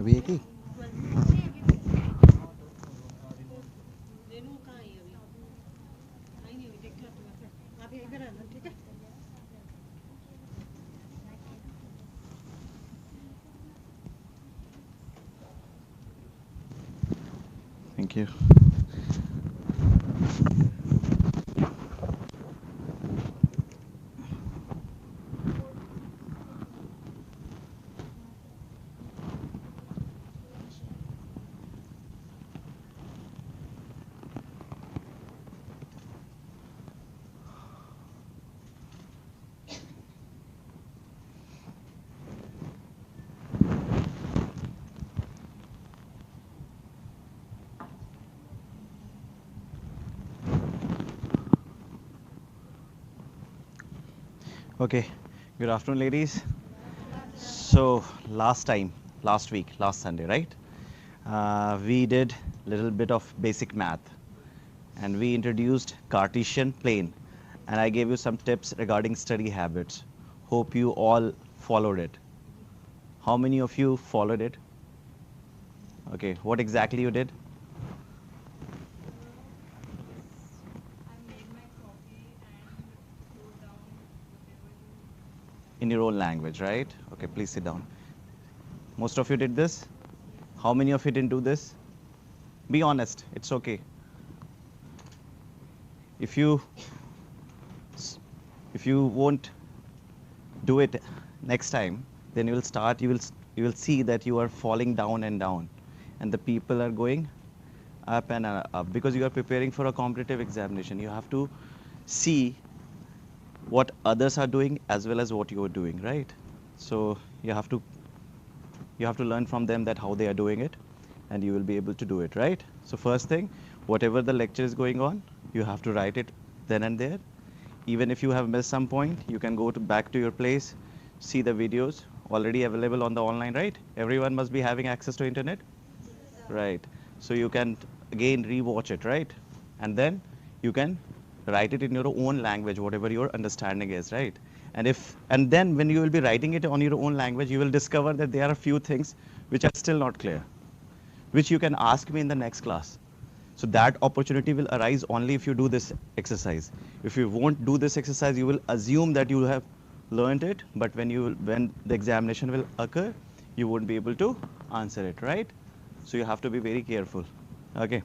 अभी एक ही thank you Okay, good afternoon, ladies. So last week, last Sunday, right? We did a little bit of basic math, and we introduced Cartesian plane, and I gave you some tips regarding study habits. Hope you all followed it. How many of you followed it? Okay, what exactly you did? In your own language, right? Okay, please sit down. Most of you did this? How many of you didn't do this? Be honest, it's okay. If you won't do it next time, then you will see that you are falling down and down, and the people are going up and up because you are preparing for a competitive examination. You have to see what others are doing as well as what you are doing, right? So you have to learn from them that how they are doing it, and you will be able to do it, right? So first thing, whatever the lecture is going on, you have to write it then and there. Even if you have missed some point, you can go back to your place, see the videos already available on the online, right? Everyone must be having access to internet, right? So you can again rewatch it, right? And then you can write it in your own language, whatever your understanding is, right? And then when you will be writing it on your own language, you will discover that there are a few things which are still not clear, which you can ask me in the next class. So that opportunity will arise only if you do this exercise. If you won't do this exercise, you will assume that you have learned it, but when the examination will occur, you won't be able to answer it, right? So you have to be very careful. Okay.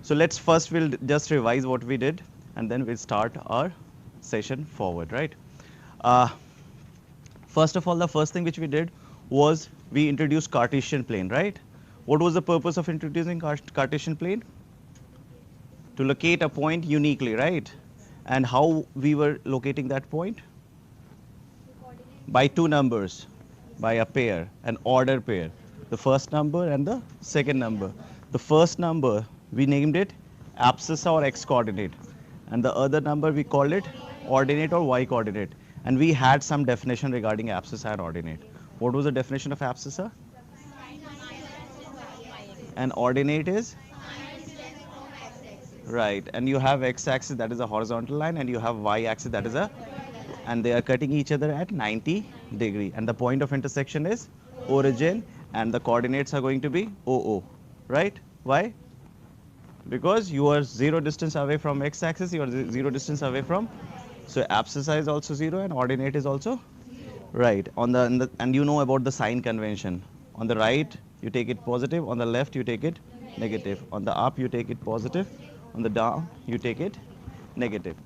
So we'll just revise what we did, and then we'll start our session forward, right? First of all, the first thing which we did was we introduced Cartesian plane, right? What was the purpose of introducing Cartesian plane? To locate a point uniquely, right? And how we were locating that point? By two numbers, by a pair, an order pair. The first number and the second number. The first number, we named it abscissa or x coordinate. And the other number, we called it ordinate or y coordinate. And we had some definition regarding abscissa and ordinate. What was the definition of abscissa? And ordinate is? Right, and you have x-axis, that is a horizontal line, and you have y-axis, that is and they are cutting each other at 90 degree, and the point of intersection is origin, and the coordinates are going to be OO, right? Why? Because you are zero distance away from x-axis, you are zero distance away from, so abscissa is also zero, and ordinate is also, right? And you know about the sign convention. On the right, you take it positive, on the left, you take it negative, on the up, you take it positive, on the down, you take it negative.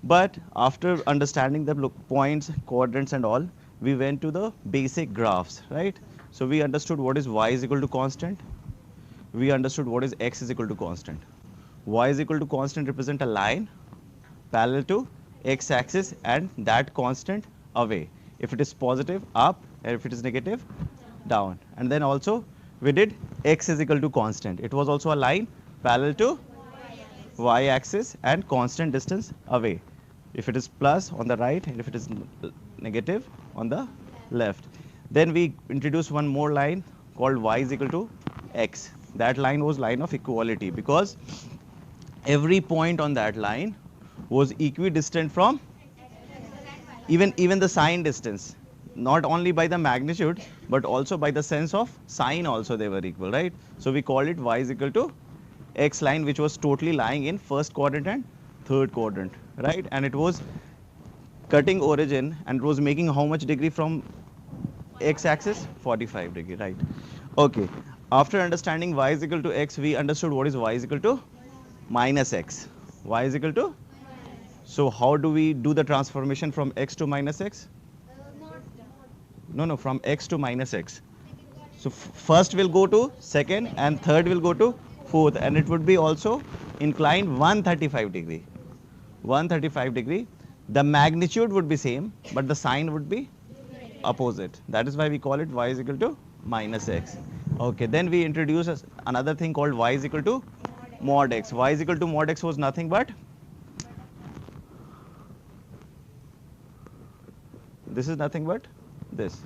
But after understanding the points, quadrants and all, we went to the basic graphs, right? So we understood what is y is equal to constant. We understood what is x is equal to constant. Y is equal to constant represent a line parallel to x-axis and that constant away. If it is positive, up, and if it is negative, down. And then also we did x is equal to constant. It was also a line parallel to y-axis and constant distance away. If it is plus on the right and if it is negative on the left. Then we introduced one more line called y is equal to x. That line was line of equality because every point on that line was equidistant from even the sign distance. not only by the magnitude, but also by the sense of sign also they were equal, right? So we call it y is equal to x line, which was totally lying in first quadrant and third quadrant, right? And it was cutting origin and it was making how much degree from x axis? 45 degree, right? Okay. After understanding y is equal to x, we understood what is y is equal to minus x. Y is equal to? So how do we do the transformation from x to minus x? No, from x to minus x. So first will go to second and third will go to fourth, and it would be also inclined 135 degree. 135 degree. The magnitude would be same, but the sign would be opposite. That is why we call it y is equal to minus x. Okay, then we introduce another thing called y is equal to mod x. Y is equal to mod x was nothing but this is nothing but this,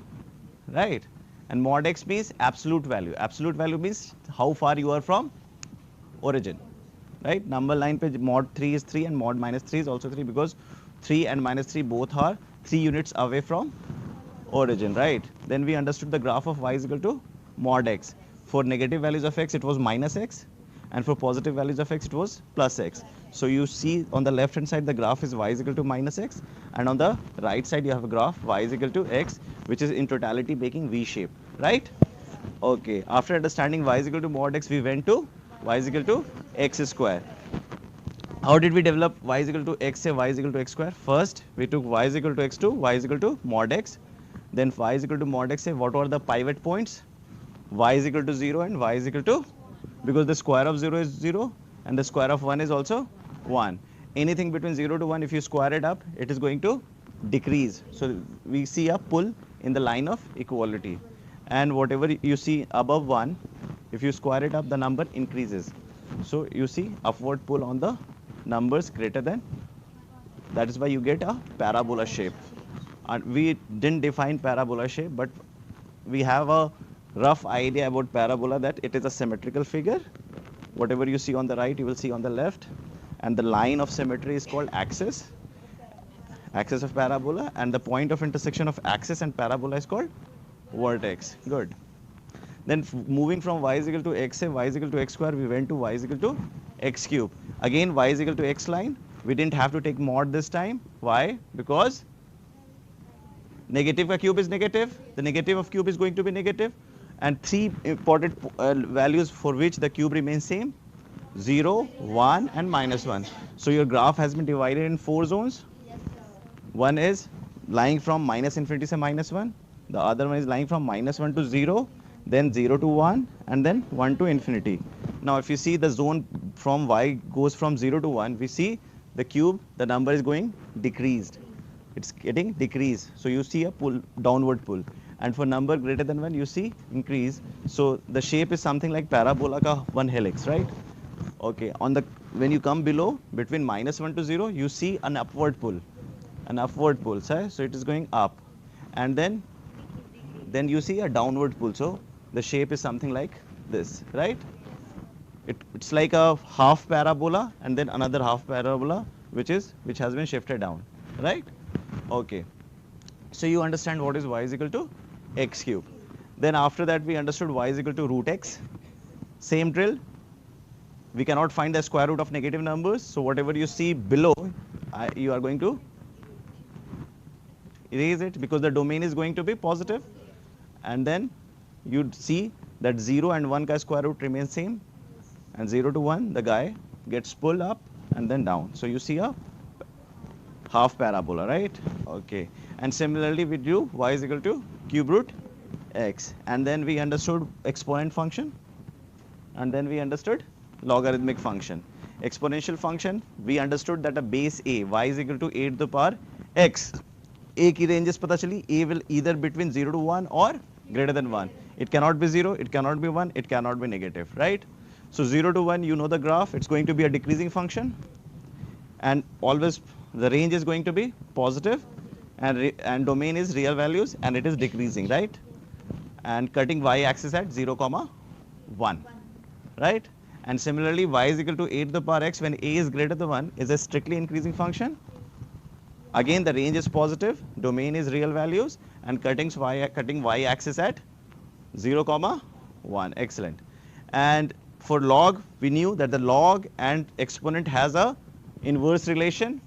right? And mod x means absolute value. Absolute value means how far you are from origin, right? Number line page mod 3 is 3 and mod minus 3 is also 3 because 3 and minus 3 both are 3 units away from origin, right? Then we understood the graph of y is equal to mod x. For negative values of x, it was minus x, and for positive values of x, it was plus x. So you see on the left hand side, the graph is y is equal to minus x, and on the right side, you have a graph y is equal to x, which is in totality making V shape, right? Okay, after understanding y is equal to mod x, we went to y is equal to x square. How did we develop y is equal to x, say y is equal to x square? First, we took y is equal to x2, y is equal to mod x. Then y is equal to mod x, say what are the pivot points? Y is equal to 0 and y is equal to, because the square of 0 is 0 and the square of 1 is also 1. Anything between 0 to 1, if you square it up, it is going to decrease. So we see a pull in the line of equality. And whatever you see above 1, if you square it up, the number increases. So you see upward pull on the numbers greater than. That is why you get a parabola shape. And we didn't define parabola shape, but we have a rough idea about parabola, that it is a symmetrical figure. Whatever you see on the right, you will see on the left. And the line of symmetry is called axis of parabola. And the point of intersection of axis and parabola is called vertex. Good. Then moving from y is equal to x, say y is equal to x square, we went to y is equal to x cube. Again, y is equal to x line. We didn't have to take mod this time. Why? Because negative ka cube is negative. The negative of cube is going to be negative. And three important values for which the cube remains same: 0, 1 and minus 1. So your graph has been divided in 4 zones. One is lying from minus infinity to minus 1. The other one is lying from minus 1 to 0, then 0 to 1, and then 1 to infinity. Now if you see the zone from y goes from 0 to 1, we see the cube, the number is going decreased. It's getting decreased. So you see a pull, downward pull. And for number greater than 1, you see increase. So the shape is something like parabola ka one helix, right? Okay, on the when you come below, between minus 1 to 0, you see an upward pull. An upward pull, so it is going up. And then you see a downward pull. So the shape is something like this, right? It's like a half parabola and then another half parabola, which has been shifted down, right? Okay. So you understand what is y is equal to x cube. Then after that, we understood y is equal to root x. Same drill. We cannot find the square root of negative numbers. So whatever you see below, you are going to erase it because the domain is going to be positive. And then you'd see that 0 and 1 ka square root remains same. And 0 to 1, the guy gets pulled up and then down. So you see a half parabola, right? Okay. And similarly, we do y is equal to cube root x. And then we understood exponent function. And then we understood logarithmic function. Exponential function, we understood that a base a, y is equal to 8 to the power x. A ki ranges pata chali, a will either between 0 to 1 or greater than 1. It cannot be 0, it cannot be 1, it cannot be negative, right? So 0 to 1, you know the graph, it's going to be a decreasing function. And always the range is going to be positive, and domain is real values, and it is decreasing, right? And cutting y-axis at 0, 1, right? And similarly, y is equal to 8 to the power x when a is greater than 1 is a strictly increasing function. Again, the range is positive, domain is real values, and cutting y axis at 0, 1. Excellent. And for log, we knew that the log and exponent has a inverse relation.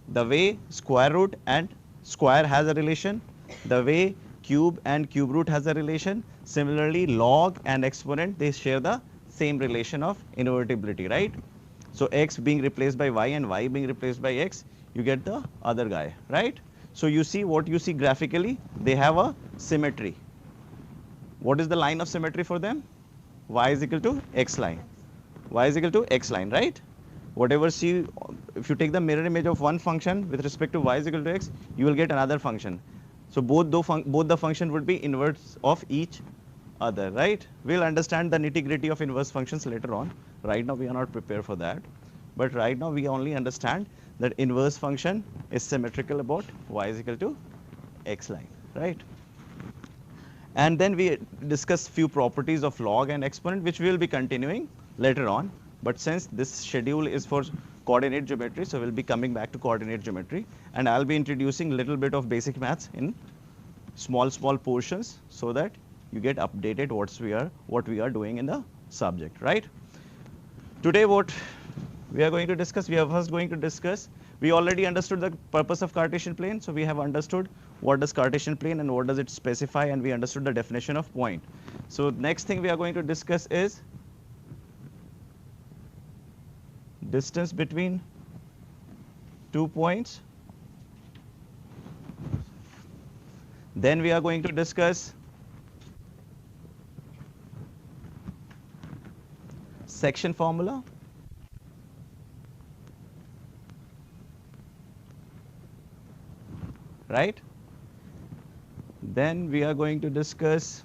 The way square root and square has a relation, the way cube and cube root has a relation. Similarly, log and exponent, they share the same relation of invertibility, right? So x being replaced by y and y being replaced by x, you get the other guy, right? So you see what you see graphically, they have a symmetry. What is the line of symmetry for them? Y is equal to x line. Y is equal to x line, right? Whatever see, if you take the mirror image of one function with respect to y is equal to x, you will get another function. So both the function would be inverse of each other, right? We'll understand the nitty-gritty of inverse functions later on. Right now we are not prepared for that. But right now we only understand that inverse function is symmetrical about y is equal to x line, right? And then we discuss few properties of log and exponent, which we will be continuing later on. But since this schedule is for coordinate geometry, so we'll be coming back to coordinate geometry. And I'll be introducing a little bit of basic maths in small portions so that you get updated what we are doing in the subject, right? Today what we are going to discuss, we are first going to discuss, we already understood the purpose of Cartesian plane, so we have understood what does Cartesian plane and what does it specify, and we understood the definition of point. So next thing we are going to discuss is distance between 2 points. Then we are going to discuss section formula. Right? Then we are going to discuss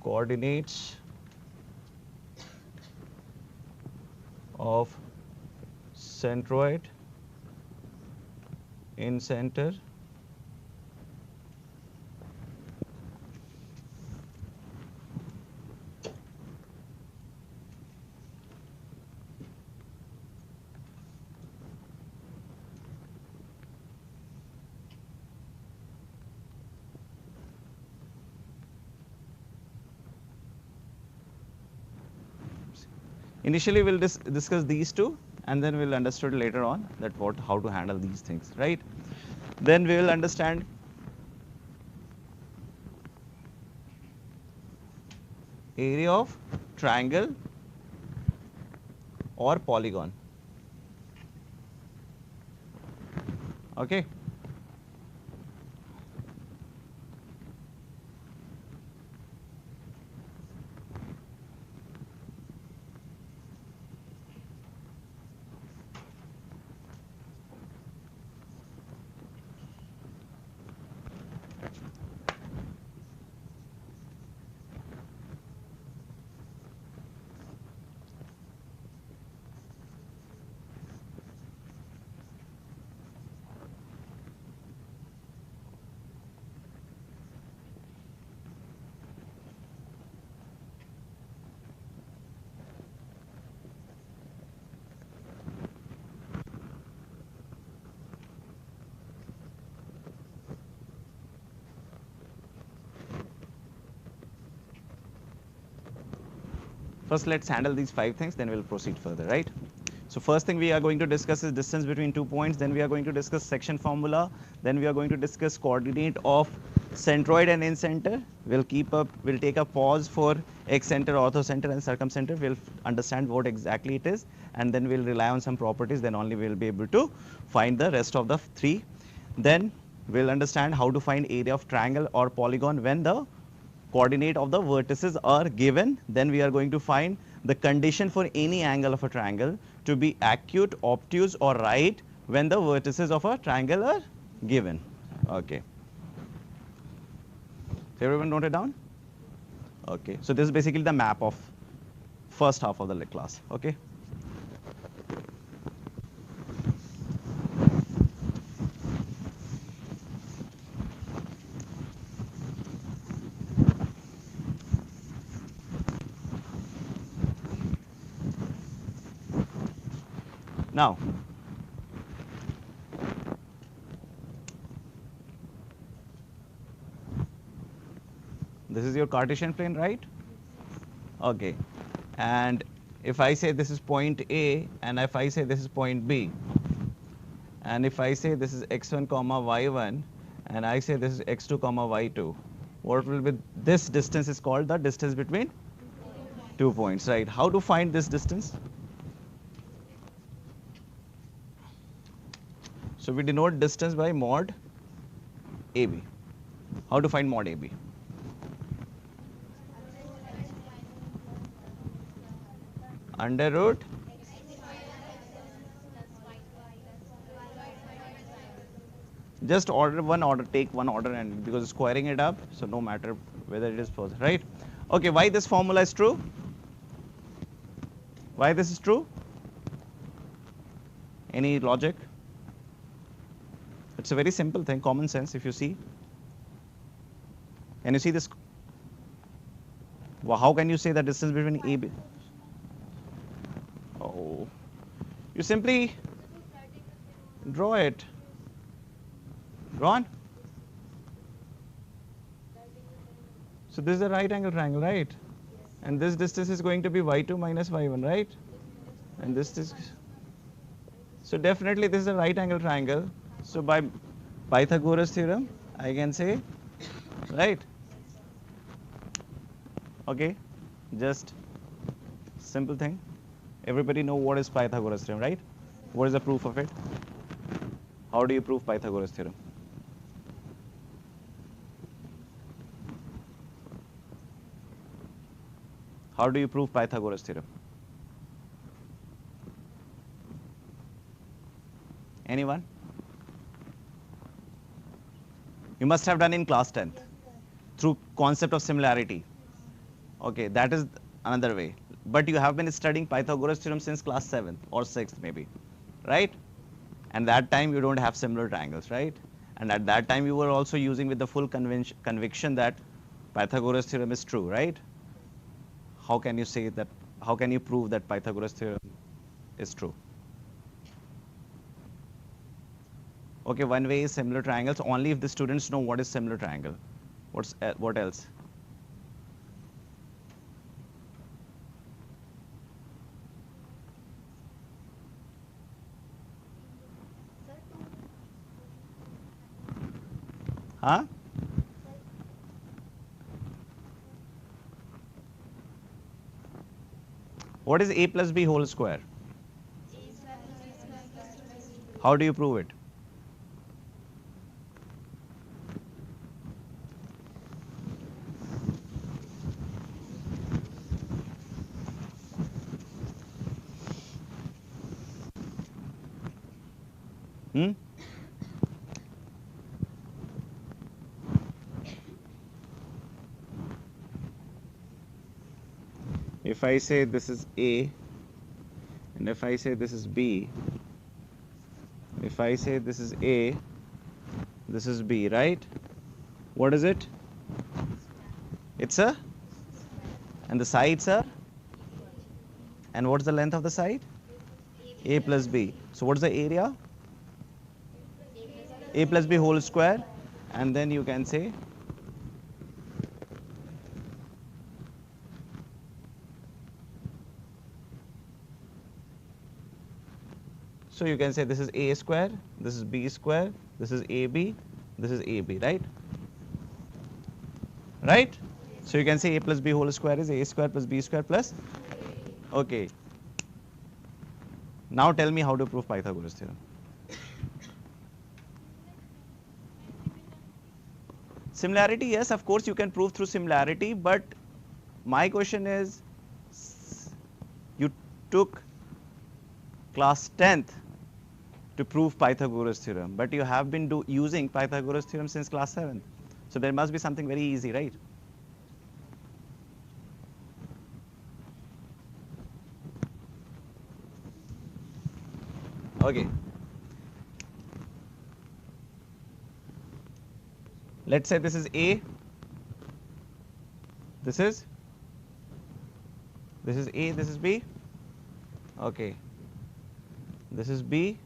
coordinates of centroid in center Initially, we'll discuss these two, and then we'll understand later on that how to handle these things, right? Then we will understand area of triangle or polygon. Okay. First, let's handle these 5 things, then we'll proceed further, right? So first thing we are going to discuss is distance between 2 points, then we are going to discuss section formula, then we are going to discuss coordinate of centroid and incenter. We'll take a pause for excenter, orthocenter, and circumcenter. We'll understand what exactly it is, and then we'll rely on some properties, then only we'll be able to find the rest of the 3. Then we'll understand how to find area of triangle or polygon when the coordinate of the vertices are given. Then we are going to find the condition for any angle of a triangle to be acute, obtuse, or right when the vertices of a triangle are given. Okay. So everyone note it down? Okay. So this is basically the map of first half of the class. Okay. Now, this is your Cartesian plane, right? Okay. And if I say this is point A, and if I say this is point B, and if I say this is x1 comma y1, and I say this is x2 comma y2, what will be this distance is called the distance between 2 points, right? How to find this distance? So we denote distance by mod AB. How to find mod AB? Under root just take one order, and because squaring it up, so no matter whether it is positive, right? Okay, why this formula is true? Why this is true? Any logic? It's a very simple thing, common sense. If you see, can you see this? Well, how can you say the distance between AB? Oh, you simply draw it. Drawn? So this is a right angle triangle, right? And this distance is going to be y2 minus y1, right? And this is, so definitely this is a right angle triangle. So by Pythagoras theorem, I can say, right? Okay, just simple thing. Everybody know what is Pythagoras theorem, right? What is the proof of it? How do you prove Pythagoras theorem? How do you prove Pythagoras theorem? Anyone? You must have done in class 10th through concept of similarity. Okay, that is another way. But you have been studying Pythagoras theorem since class 7th or 6th maybe, right? And that time you don't have similar triangles, right? And at that time you were also using with the full conviction that Pythagoras theorem is true, right? How can you say that, how can you prove that Pythagoras theorem is true? Okay, one way is similar triangles, only if the students know what is similar triangle. What else? Huh? What is a plus b whole square? How do you prove it? Hmm? If I say this is A, and if I say this is B, if I say this is A, this is B, right? What is it? It's a, and the sides are, and what's the length of the side? A plus B. So what's the area? A plus B whole square, and then you can say so you can say this is A square, this is B square, this is AB, this is AB, right? Right? So you can say A plus B whole square is A square plus B square plus, okay. Now tell me how to prove Pythagoras theorem. Similarity, yes, of course you can prove through similarity, but my question is, you took class 10th to prove Pythagoras theorem, but you have been using Pythagoras theorem since class 7th. So there must be something very easy, right? Okay. Let's say this is A, this is A, this is B. Okay. this is B,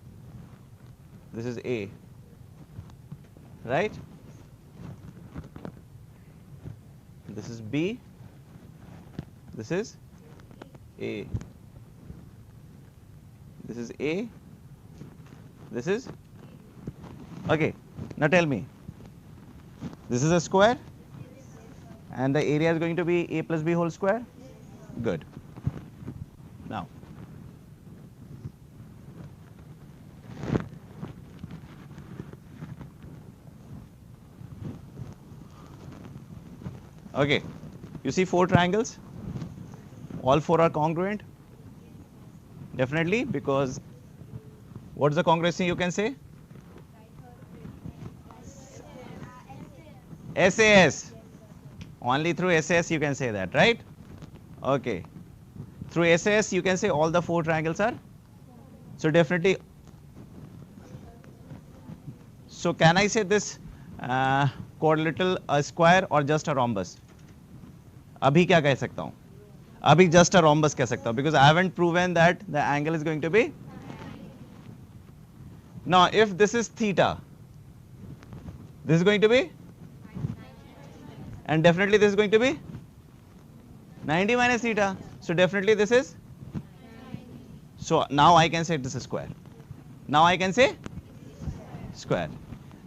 this is A, right? This is B, this is A, this is A, this is, okay, now tell me, this is a square and the area is going to be A plus B whole square? Good. Now, okay, you see 4 triangles? All 4 are congruent? Definitely, because what's the congruency you can say? SAS. Only through SAS you can say that, right? Okay. Through SAS you can say all the 4 triangles are? So definitely. So can I say this quadrilateral a square or just a rhombus? अभी क्या कह सकता हूँ? अभी just a rhombus कह सकता हूँ because I haven't proven that the angle is going to be. Now if this is theta, this is going to be, and definitely this is going to be 90 minus theta. So definitely this is. So now I can say this is square. Now I can say square.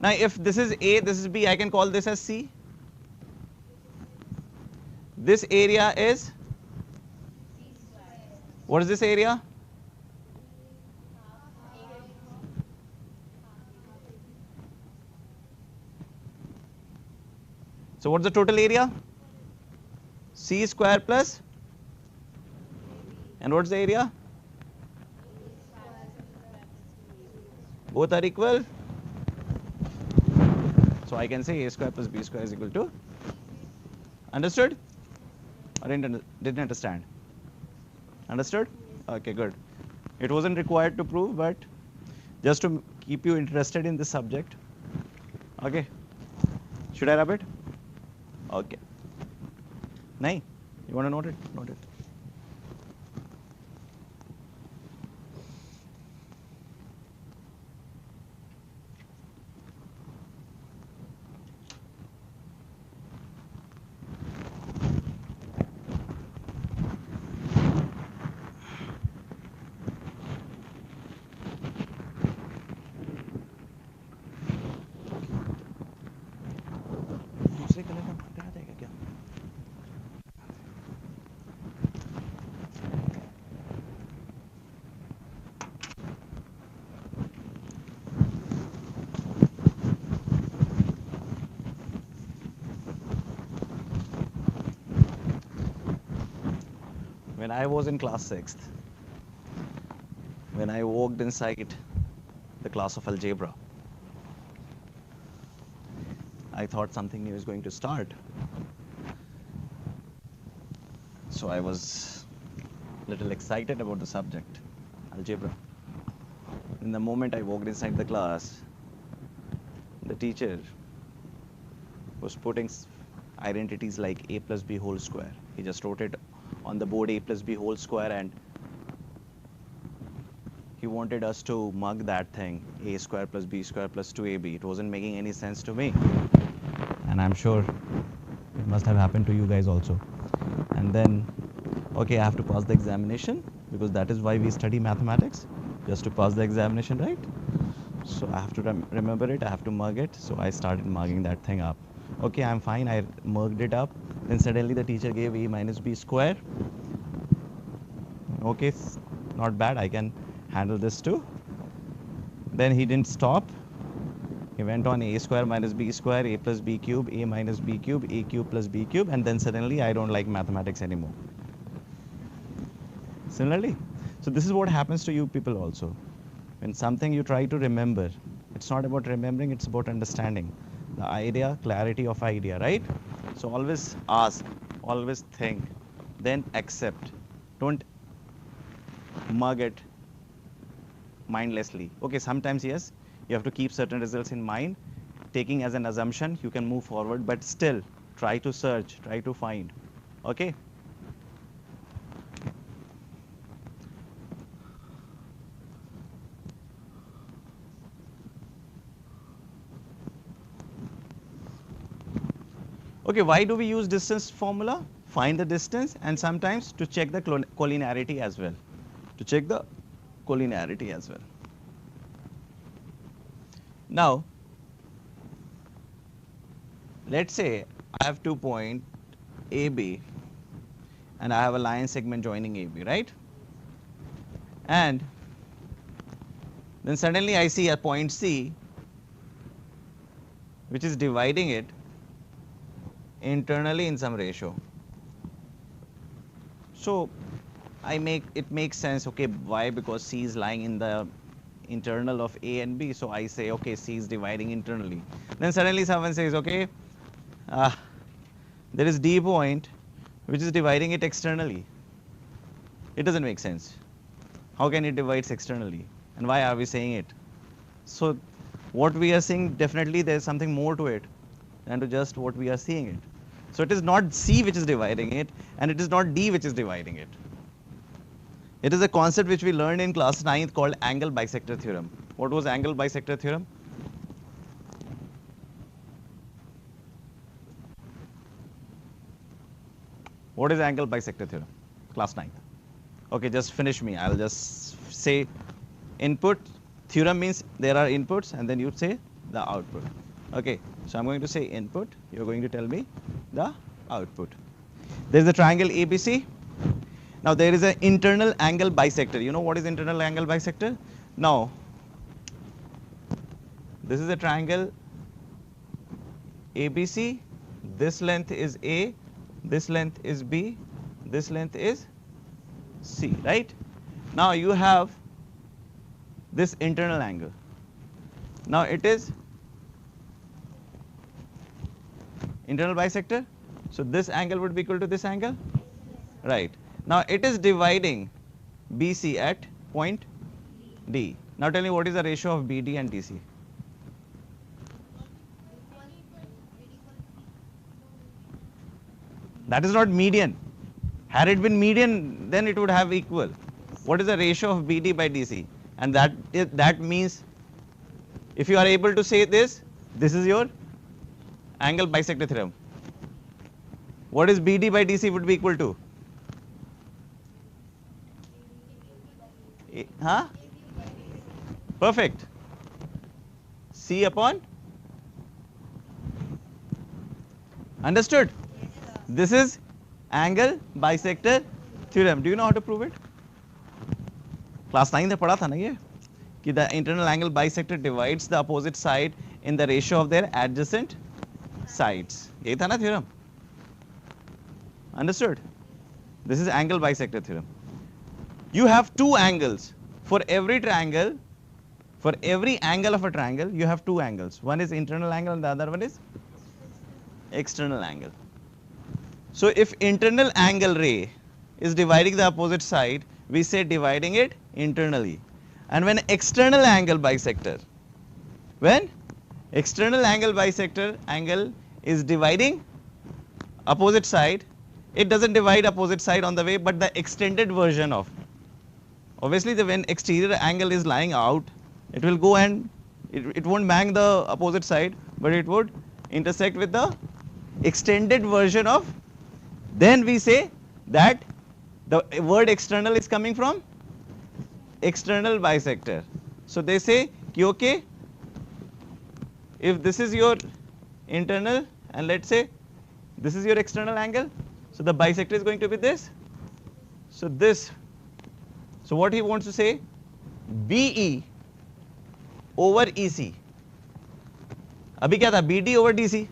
Now if this is A, this is B, I can call this as C. This area is, what is this area? So what's the total area? C square plus, and what's the area? Both are equal. So I can say A square plus B square is equal to, understood? Or didn't understand? Understood? Okay, good. It wasn't required to prove, but just to keep you interested in this subject. Okay. Should I rub it? Okay. Nahi? You want to note it? Note it. दूसरे colour का दिखा देगा क्या? When I was in class 6th, when I walked inside the class of algebra, I thought something new is going to start. So I was a little excited about the subject, algebra. In the moment I walked inside the class, the teacher was putting identities like A plus B whole square. He just wrote it on the board, A plus B whole square, and he wanted us to mug that thing, A square plus B square plus 2AB. It wasn't making any sense to me. And I'm sure it must have happened to you guys also. And then, okay, I have to pass the examination because that is why we study mathematics, just to pass the examination, right? So I have to remember it, I have to mug it. So I started mugging that thing up. Okay, I'm fine, I mugged it up. Then suddenly the teacher gave A minus B square. Okay, not bad, I can handle this too. Then he didn't stop. He went on A square minus B square, A plus B cube, A minus B cube, A cube plus B cube, and then suddenly I don't like mathematics anymore. Similarly, so this is what happens to you people also. When something you try to remember, it's not about remembering, it's about understanding. The idea, clarity of idea, right? So always ask, always think, then accept. Don't mug it mindlessly. Okay, sometimes yes, you have to keep certain results in mind. Taking as an assumption, you can move forward, but still try to search, try to find. Okay? Okay, why do we use distance formula? Find the distance and sometimes to check the collinearity as well. To check the collinearity as well. Now, let's say I have 2 points AB and I have a line segment joining AB, right? And then suddenly I see a point C which is dividing it internally in some ratio. So it makes sense, okay, why? Because C is lying in the internal of A and B, so I say, okay, C is dividing internally. Then suddenly someone says, okay, there is D point which is dividing it externally. It doesn't make sense. How can it divide externally? And why are we saying it? So what we are seeing, definitely there is something more to it than to just what we are seeing it. So it is not C which is dividing it, and it is not D which is dividing it. It is a concept which we learned in class 9th called angle bisector theorem. What was angle bisector theorem? What is angle bisector theorem? Class 9th. Okay, just finish me. I'll just say input. Theorem means there are inputs and then you say the output. Okay, so I'm going to say input. You're going to tell me the output. There's a triangle ABC. Now there is an internal angle bisector. You know what is internal angle bisector? Now, this is a triangle ABC. This length is A, this length is B, this length is C, right? Now you have this internal angle. Now it is internal bisector. So this angle would be equal to this angle, right? Now it is dividing BC at point D. Now tell me what is the ratio of BD and DC? That is not median. Had it been median, then it would have equal. What is the ratio of BD by DC? And that means, if you are able to say this is your angle bisector theorem. What is BD by DC would be equal to? Huh? Perfect. C upon. Understood? This is angle bisector theorem. Do you know how to prove it? Class 9 में पढ़ा था ना ये कि the internal angle bisector divides the opposite side in the ratio of their adjacent sides. यही था ना theorem? Understood? This is angle bisector theorem. You have two angles. For every triangle, for every angle of a triangle, you have two angles. One is internal angle and the other one is external angle. So if internal angle ray is dividing the opposite side, we say dividing it internally. And when external angle bisector angle is dividing opposite side, it doesn't divide opposite side on the way, but the extended version of. Obviously, when exterior angle is lying out, it will go and it won't bang the opposite side, but it would intersect with the extended version of. Then we say that the word external is coming from external bisector. So they say, okay, if this is your internal and let's say this is your external angle, so the bisector is going to be this. So this. So what he wants to say, BE over EC. अभी क्या था? BD over DC.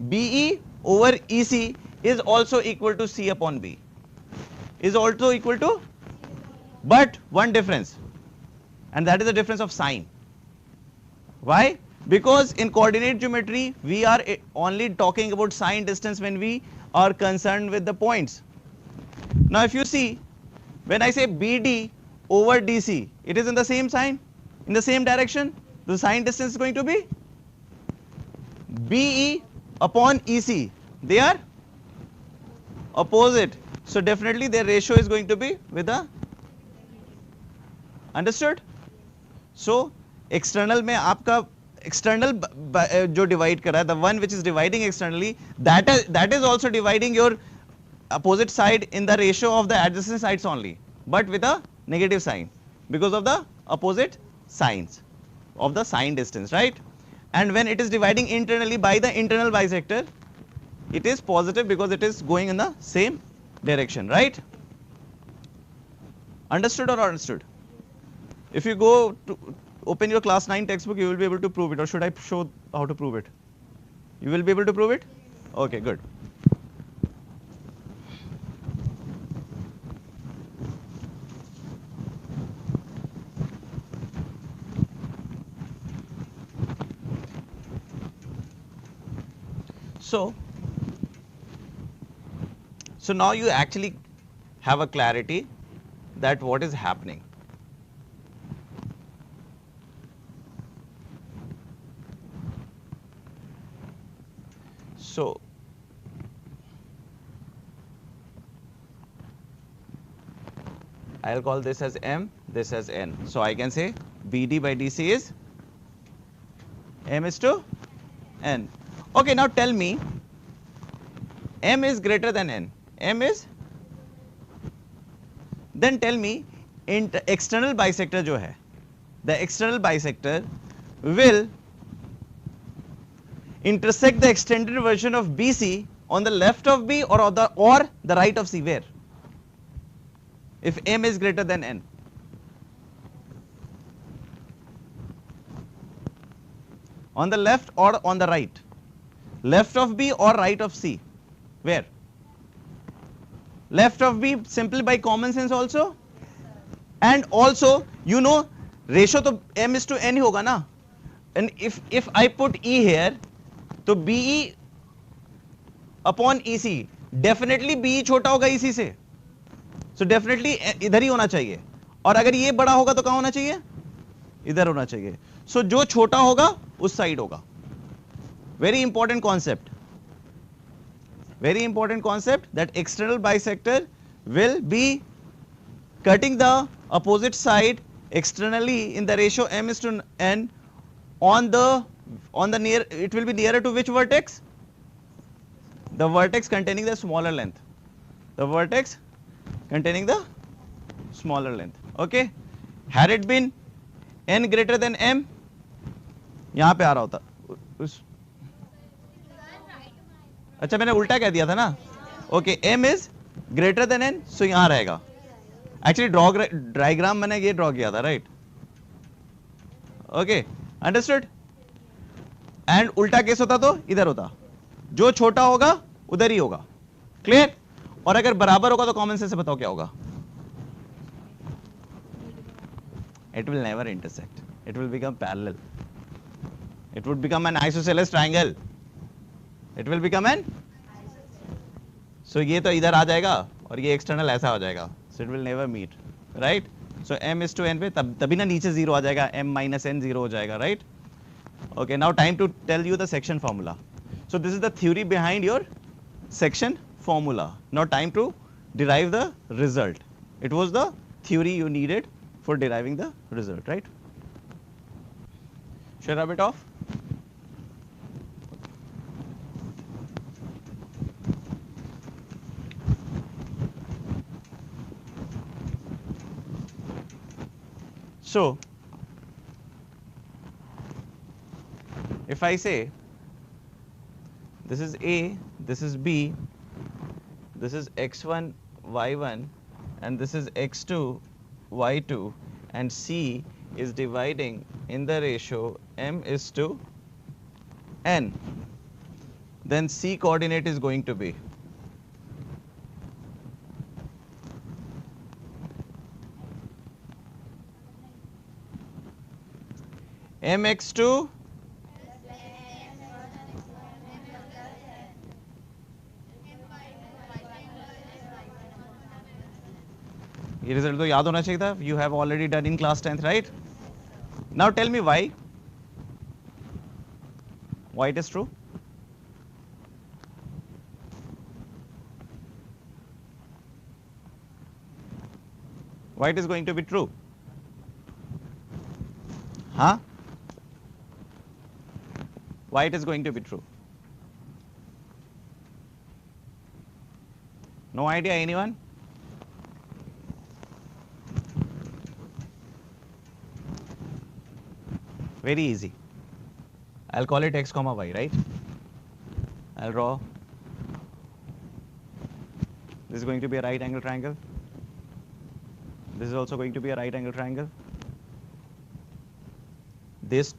BE over EC is also equal to C upon B. Is also equal to, but one difference, and that is the difference of sign. Why? Because in coordinate geometry, we are only talking about sign distance when we are concerned with the points. Now if you see, when I say BD over DC, it is in the same sign, in the same direction. The sign distance is going to be BE upon EC. They are opposite. So definitely their ratio is going to be with the. Understood? So external में आपका external जो divide कर रहा है, the one which is dividing externally, that is also dividing your opposite side in the ratio of the adjacent sides only, but with a negative sign because of the opposite signs of the sign distance, right? And when it is dividing internally by the internal bisector, it is positive because it is going in the same direction, right? Understood or not understood? If you go to open your class 9 textbook, you will be able to prove it, or should I show how to prove it? You will be able to prove it? Okay, good. So now you actually have a clarity that what is happening. So I'll call this as M, this as N. So I can say BD by DC is M is to N. Okay, now tell me, M is greater than N. M is, then tell me, external bisector जो है, the external bisector will intersect the extended version of BC on the left of B or the right of C. Where? If M is greater than N. On the left or on the right? Left of B or right of C? Where? Left of B, simply by common sense also. And also, you know, ratio to M is to N ही होगा ना. And if I put E here, तो BE upon EC, definitely BE छोटा होगा EC से. So definitely इधर ही होना चाहिए. और अगर ये बड़ा होगा तो कहाँ होना चाहिए? इधर होना चाहिए. So जो छोटा होगा उस साइड होगा. Very important concept. Very important concept that external bisector will be cutting the opposite side externally in the ratio M is to N on the near, it will be nearer to which vertex? The vertex containing the smaller length. The vertex containing the smaller length. Okay? Had it been N greater than M, यहाँ पे आ रहा होता. अच्छा मैंने उल्टा कह दिया था ना. Okay, M is greater than N, so यहाँ रहेगा. Actually डायग्राम मैंने ये ड्रॉ किया था, राइट? Okay, understood. एंड उल्टा केस होता तो इधर होता. जो छोटा होगा उधर ही होगा. क्लियर? और अगर बराबर होगा तो कॉमन सेंस से बताओ क्या होगा? It will never intersect. It will become parallel. It would become an isosceles triangle. It will become an. So ये तो इधर आ जाएगा और ये एक्सटर्नल ऐसा हो जाएगा. So it will never meet, right? So M is to N पे तभी ना नीचे 0 आ जाएगा. M minus N 0 हो जाएगा, right? Okay, now time to tell you the section formula. So this is the theory behind your section formula. Now time to derive the result. It was the theory you needed for deriving the result, right? Should I rub it off? So if I say this is A, this is B, this is x1, y1, and this is x2, y2, and C is dividing in the ratio M is to N, then C coordinate is going to be mx2 ये result तो याद होना चाहिए था. You have already done in class 10th, right? Now tell me why. Why it is true? Why it is going to be true? Huh? Why it is going to be true? No idea, anyone? Very easy. I'll call it x comma y, right? I'll draw. This is going to be a right angle triangle. This is also going to be a right angle triangle. This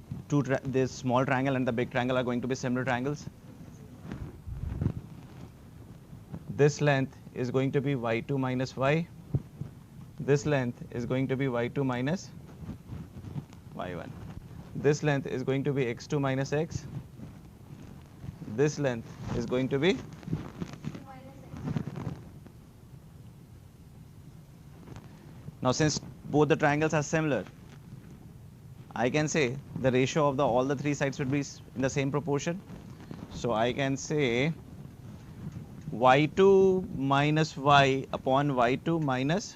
small triangle and the big triangle are going to be similar triangles. This length is going to be y2 minus y. This length is going to be y2 minus y1. This length is going to be x2 minus x. This length is going to be now, since both the triangles are similar, I can say the ratio of all the three sides would be in the same proportion. So I can say y2 minus y upon y2 minus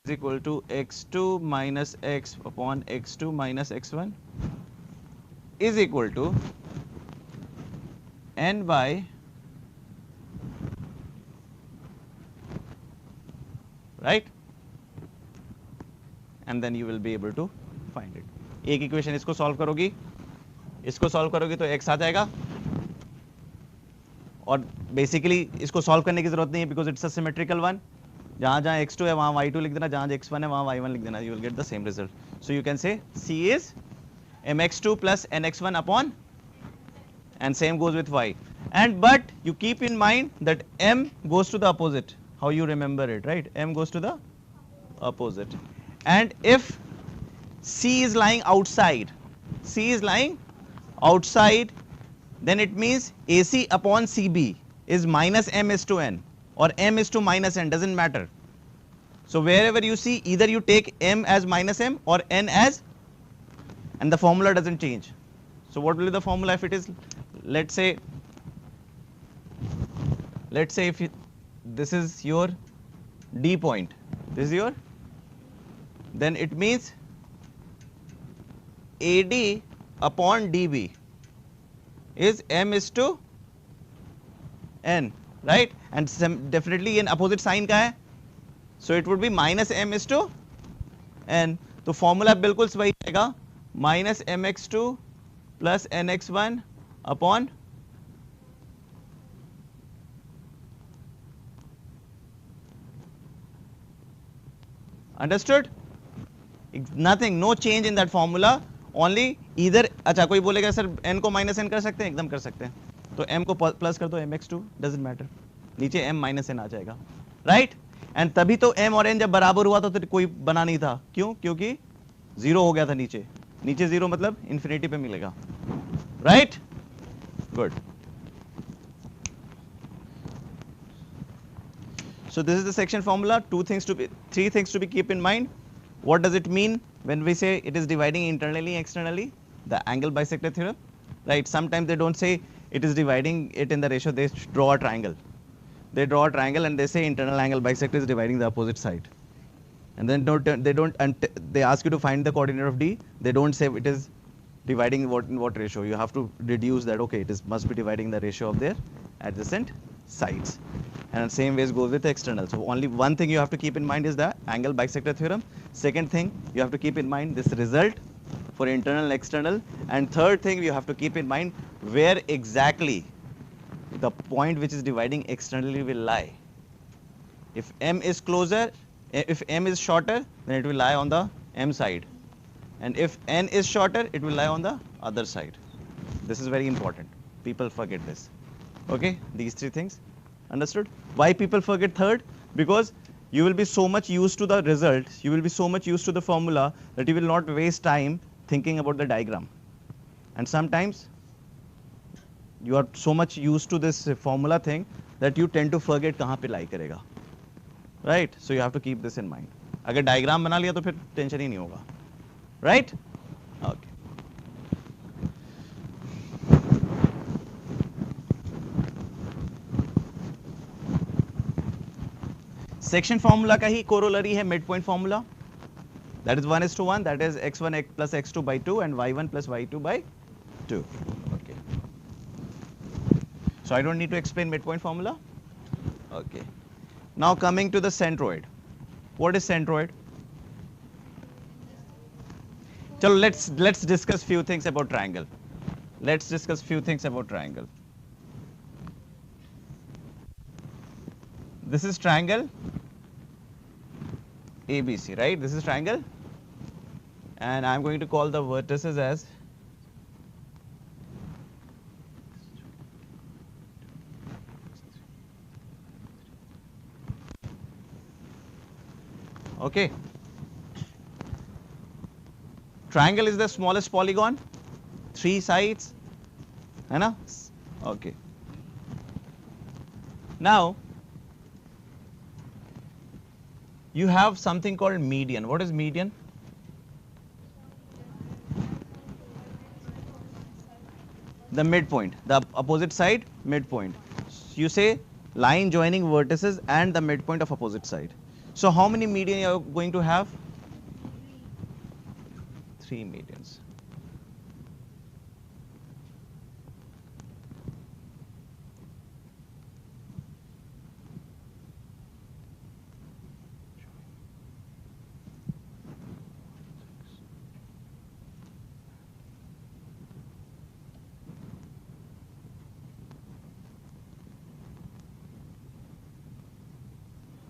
is equal to x2 minus x upon x2 minus x1 is equal to n by right, and then you will be able to find it. एक equation इसको solve करोगी, इसको solve करोगी तो x आ जाएगा, और basically इसको solve करने की जरूरत नहीं है because it's a symmetrical one. जहां जहां x2 है वहां y2 लिख देना, जहां x1 है वहां y1 लिख देना, you will get the same result. So you can say C is mx2 plus nx1 upon, and same goes with y. And but you keep in mind that m goes to the opposite. How you remember it, right? M goes to the opposite. And if C is lying outside, then it means AC upon CB is minus m is to n, or m is to minus n, doesn't matter. So wherever you see, either you take m as minus m or n as, and the formula doesn't change. So what will be the formula if it is, let's say if this is your D point, this is your, then it means AD upon DB is m is to n, right? And definitely in opposite sign का है, so it would be minus m is to n. तो formula बिल्कुल वही आएगा, minus mx2 plus nx1 upon understood? Nothing, no change in that formula, only either. अच्छा कोई बोलेगा sir n को minus n कर सकते हैं, एकदम कर सकते हैं, तो m को प्लस कर दो mx2, doesn't matter, नीचे m minus n आ जाएगा, right? and तभी तो m और n जब बराबर हुआ था तो कोई बना नहीं था, क्यों? क्योंकि जीरो हो गया था नीचे, नीचे जीरो मतलब इंफिनिटी पे मिलेगा, right? good. So this is the section formula. Three things to be keep in mind. What does it mean when we say it is dividing internally and externally? The angle bisector theorem, right? Sometimes they don't say it is dividing it in the ratio, they draw a triangle. They draw a triangle and they say internal angle bisector is dividing the opposite side. And then they ask you to find the coordinate of D. They don't say it is dividing in what ratio. You have to deduce that, okay, must be dividing the ratio of their adjacent sides. And the same ways goes with external. So only one thing you have to keep in mind is the angle bisector theorem. Second thing you have to keep in mind this result for internal and external. And third thing you have to keep in mind where exactly the point which is dividing externally will lie. If m is closer, if m is shorter, then it will lie on the m side. And if n is shorter, it will lie on the other side. This is very important. People forget this. Okay, these three things. Understood? Why people forget third? Because you will be so much used to the result, you will be so much used to the formula that you will not waste time thinking about the diagram. And sometimes you are so much used to this formula thing that you tend to forget कहाँ पे lie करेगा. Right? So you have to keep this in mind. अगर diagram बना लिया तो फिर tension ही नहीं होगा. Right? Okay. सेक्शन फॉर्मूला का ही कोरोलरी है mid point formula, that is 1:1, that is x1 plus x2 by 2 and y1 plus y2 by 2. Okay. So I don't need to explain midpoint formula. Okay. Now coming to the centroid. What is centroid? So let's discuss few things about triangle. Let's discuss few things about triangle. This is triangle ABC, right? This is triangle, and I'm going to call the vertices as okay. Triangle is the smallest polygon, 3 sides, है ना? Okay. Now you have something called median. What is median? The midpoint, the opposite side midpoint. You say line joining vertices and the midpoint of opposite side. So how many median you are going to have? 3 medians.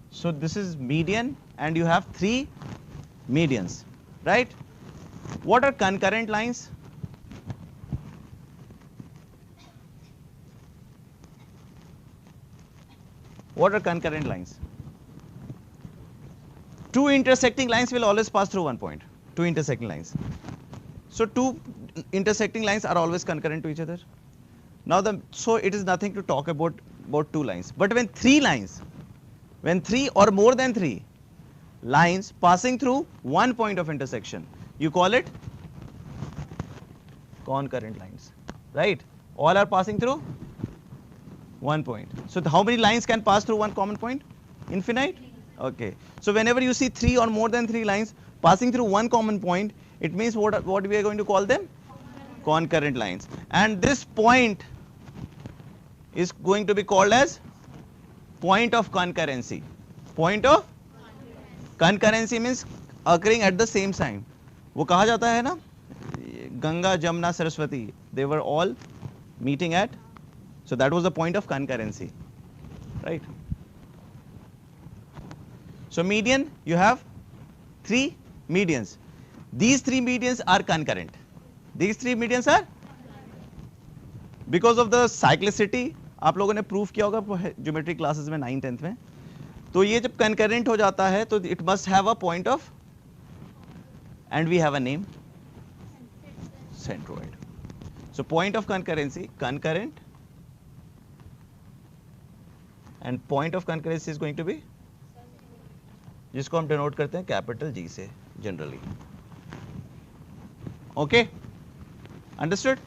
So this is median and you have 3 medians, right? What are concurrent lines? What are concurrent lines? Two intersecting lines will always pass through one point. Two intersecting lines. So two intersecting lines are always concurrent to each other. Now so it is nothing to talk about two lines. But when 3 lines, when 3 or more than 3 lines passing through one point of intersection, you call it concurrent lines, right? All are passing through one point. So how many lines can pass through one common point? Infinite? Okay. So whenever you see 3 or more than 3 lines passing through one common point, it means what we are going to call them? Concurrent lines. And this point is going to be called as point of concurrency. Point of concurrency means occurring at the same time. वो कहा जाता है ना, Ganga, Jamna, Saraswati, they were all meeting at, so that was the point of concurrency, right? So median, you have 3 medians. These 3 medians are concurrent. These 3 medians are, because of the cyclicity, आप लोगों ने prove किया होगा geometry classes में 9th 10th में, तो ये जब concurrent हो जाता है तो it must have a point of, and we have a name, centroid. So point of concurrency, concurrent, and point of concurrency is going to be, जिसको हम डिनोट करते हैं कैपिटल G से generally. Okay, understood?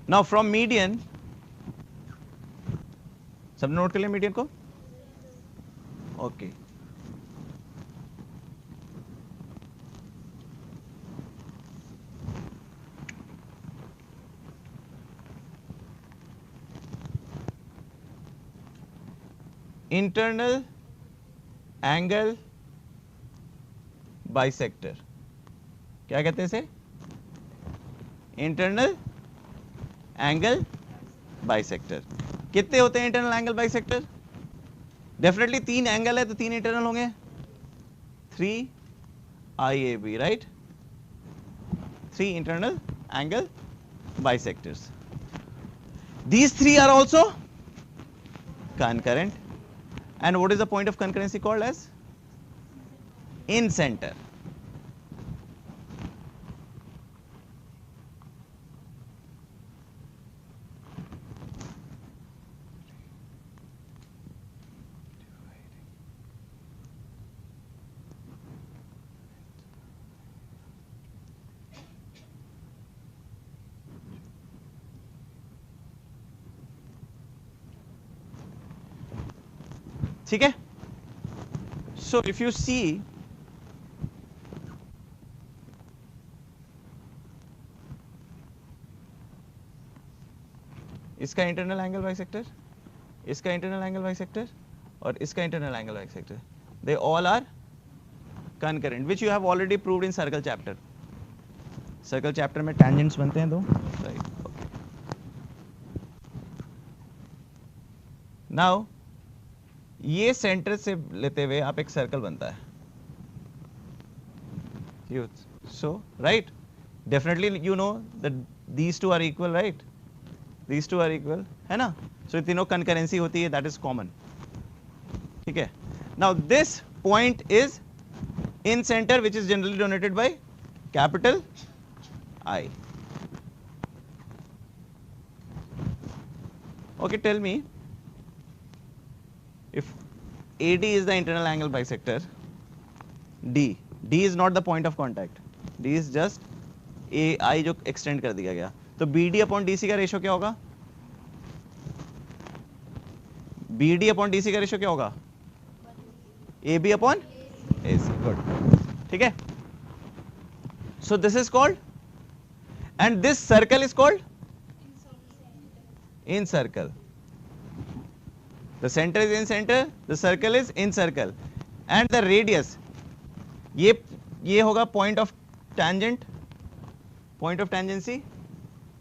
Now from median, सबने note कर लिया median को? Okay. Internal angle bisector, क्या कहते हैं इसे? Internal angle bisector. कितने होते हैं internal angle bisector? Definitely 3 angle है तो 3 इंटरनल होंगे. 3 IAB, right? 3 internal angle bisectors. These 3 are also concurrent. And what is the point of concurrency called as? In center. ठीक है? So if you see, इसका internal angle bisector, इसका internal angle bisector और इसका internal angle bisector, they all are concurrent, which you have already proved in circle chapter. Circle chapter में tangents बनते हैं दो, right? Okay. Now ये centre से लेते हुए आप एक सर्कल बनता है, so right, definitely you know that these two are equal, right? These two are equal, है ना? So तीनों concurrency होती है, that is common. ठीक है? Now this point is in center, which is generally denoted by capital I. Okay, tell me, if AD is the internal angle bisector, D is not the point of contact, D is just AI जो extend कर दिया गया, तो BD upon DC का ratio क्या होगा? BD upon DC का ratio क्या होगा? AB upon AC. Good. ठीक है? So this is called, and this circle is called in circle. The center is in center, the circle is in circle, and the radius, ये होगा point of tangent, point of tangency.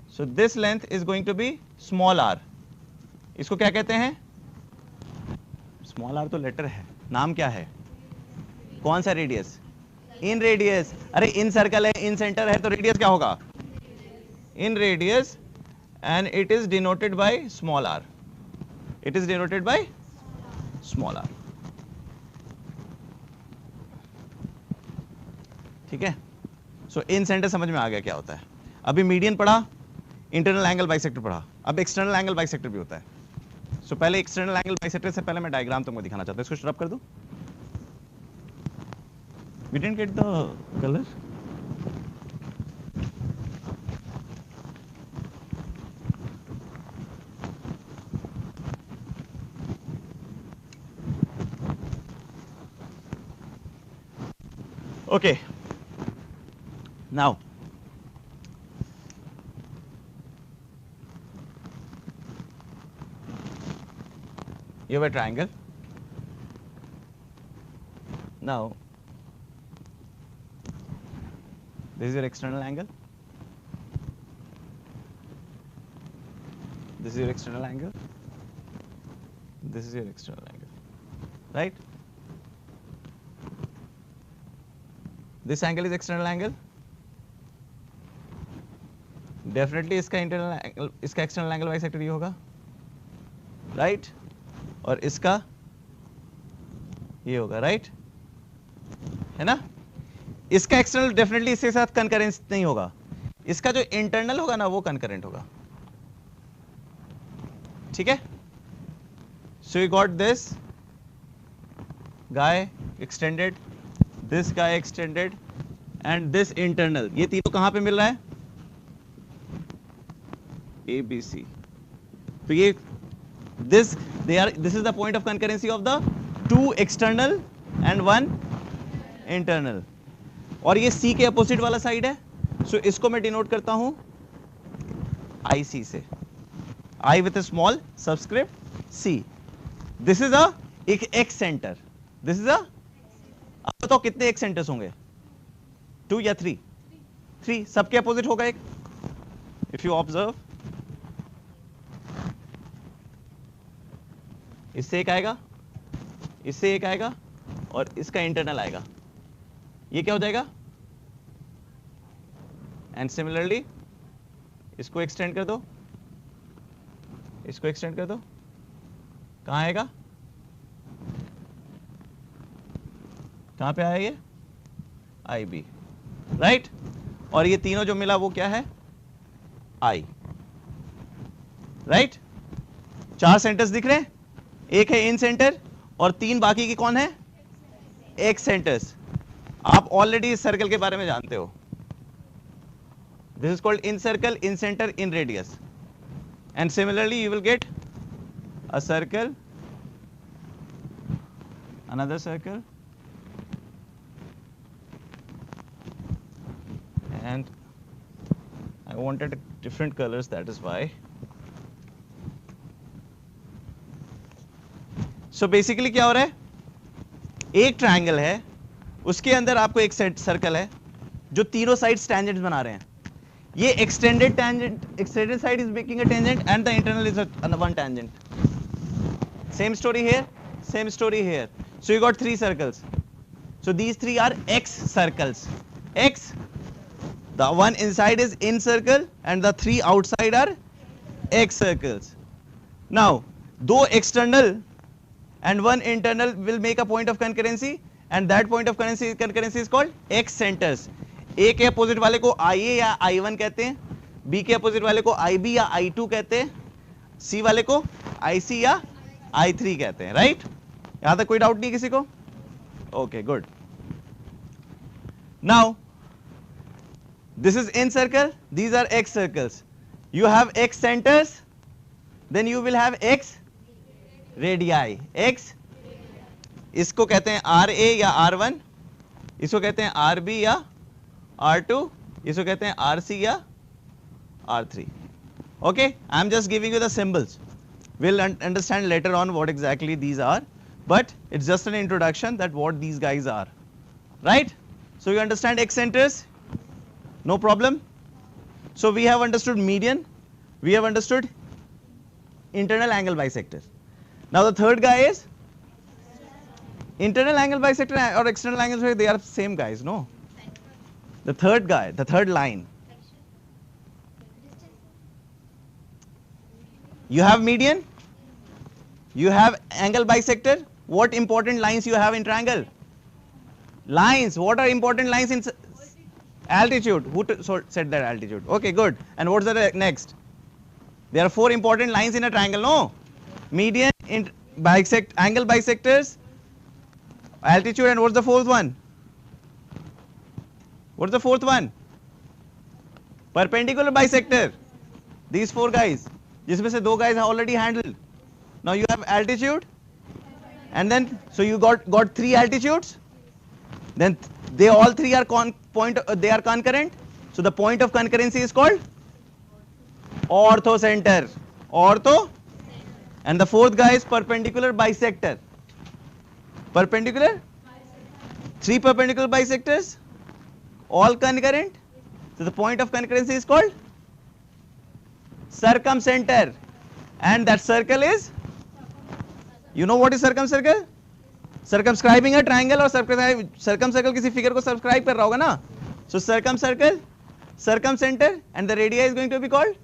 So this length is going to be small r. इसको क्या कहते हैं? Small r तो letter है, नाम क्या है? कौन सा रेडियस? इन रेडियस. अरे इन सर्कल है, इन सेंटर है, तो रेडियस क्या होगा? इन radius, and it is denoted by small r. It is denoted by small r. ठीक है? सो इन सेंटर समझ में आ गया क्या होता है. अभी मीडियन पढ़ा, इंटरनल एंगल बाइसेक्टर पढ़ा, अब एक्सटर्नल एंगल बाइसेक्टर भी होता है. सो पहले एक्सटर्नल एंगल बाइसेक्टर से पहले मैं डायग्राम तुमको दिखाना चाहता हूं. इसको रब कर दूं. We didn't get the color. Okay. Now, you have a triangle. Now, this is your external angle. This is your external angle. This is your external angle, right? This angle is external angle. Definitely इसका internal angle, इसका external angle bisector ये होगा, right? और इसका ये होगा, right? है ना? इसका एक्सटर्नल डेफिनेटली इसके साथ कंकरेंस नहीं होगा, इसका जो इंटरनल होगा ना वो कंकरेंट होगा. ठीक है? So you got this guy extended, this guy extended and this internal. ये तीनों कहां पे मिल रहा है? A B C. तो ये this is the point of concurrency of the two external and one internal. और ये C के अपोजिट वाला साइड है, सो इसको मैं डिनोट करता हूं IC से, I with a small subscript C. This is a एक सेंटर, this is a, अब बताओ कितने एक सेंटर्स होंगे? 2 या 3? 3. सबके अपोजिट होगा एक. इफ यू ऑब्जर्व, इससे एक आएगा, इससे एक आएगा और इसका इंटरनल आएगा. ये क्या हो जाएगा? एंड सिमिलरली इसको एक्सटेंड कर दो, इसको एक्सटेंड कर दो. कहां आएगा? कहां पे आया ये? IB, right? और ये तीनों जो मिला वो क्या है? I, right? 4 सेंटर्स दिख रहे हैं, एक है इन सेंटर और 3 बाकी की कौन है? X centres. आप ऑलरेडी इस सर्कल के बारे में जानते हो. This is called in circle, in centre, in radius. And similarly you will get a circle, another circle, and I wanted different colors, that is why. So basically क्या हो रहा है, एक ट्रायंगल है, उसके अंदर आपको एक सेट सर्कल है जो तीनों साइड्स टेंजेंट्स बना रहे हैं. ये extended side is making a tangent and the internal is one tangent. Same story here, same story here. So you got three circles. So these three are X circles. X, the one inside is in circle and the three outside are X circles. Now, though external and one internal will make a point of concurrency and that point of concurrency is called X centers. A के अपोजिट वाले को IA या I1 कहते हैं, B के अपोजिट वाले को IB या I2 कहते हैं, C वाले को IC या I3 कहते हैं. राइट? यहां तक कोई डाउट नहीं किसी को? Okay, good. Now this is in circle, these are X circles. You have X centers, then you will have X radii. X, इसको कहते हैं RA या R1, इसको कहते हैं RB या R2, इसको कहते हैं RC या R3. Okay, I am just giving you the symbols. We'll understand later on what exactly these are, but it's just an introduction that what these guys are. Right? So you understand X centers? No problem. So we have understood median, we have understood internal angle bisector. Now the third guy is internal angle bisector or external angle bisector, they are same guys, no? The third guy, the third line. You have median, you have angle bisector. What important lines you have in triangle? Lines. What are important lines in altitude? Who said that altitude? Okay, good. And what's the next? There are four important lines in a triangle, no? Median, angle bisectors, altitude, and what's the fourth one? What's the fourth one? Perpendicular bisector. These four guys. जिसमें से दो guys are already handled. Now you have altitude, and then so you got three altitudes. Then they all three are they are concurrent. So the point of concurrency is called orthocenter. Ortho, and the fourth guy is perpendicular bisector. Perpendicular, three perpendicular bisectors, all concurrent. So the point of concurrency is called circumcenter, and that circle is, you know what is circumcircle? Circumscribing a triangle or circumcircle किसी figure को subscribe कर रहा होगा ना? So circumcircle, circumcenter, and the radii is going to be called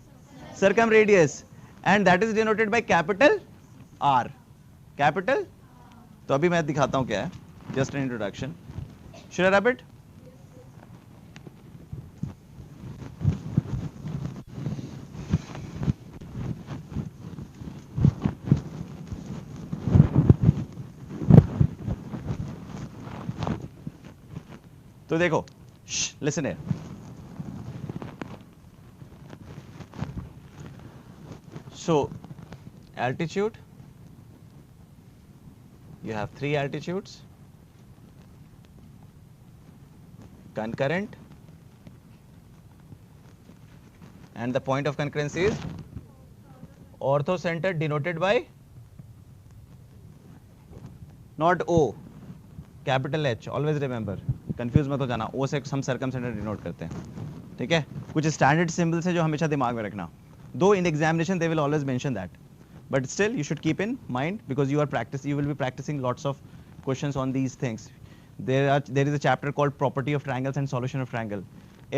circumradius, and that is denoted by capital R. Capital. तो अभी मैं दिखाता हूँ क्या है. Just an introduction. Should I wrap it? तो देखो, listen here. So, altitude, you have three altitudes, concurrent, and the point of concurrency is orthocenter, denoted by not O, capital H. Always remember. Confuse मत हो जाना, ओ से हम सर्कमसेंटर denote करते हैं. ठीक है? कुछ स्टैंडर्ड सिंबल्स है जो हमेशा दिमाग में रखना. दो in examination they will always mention that, but still you should keep in mind because you will be practicing lots of questions on these things. There is a chapter called property of triangles and solution of triangle.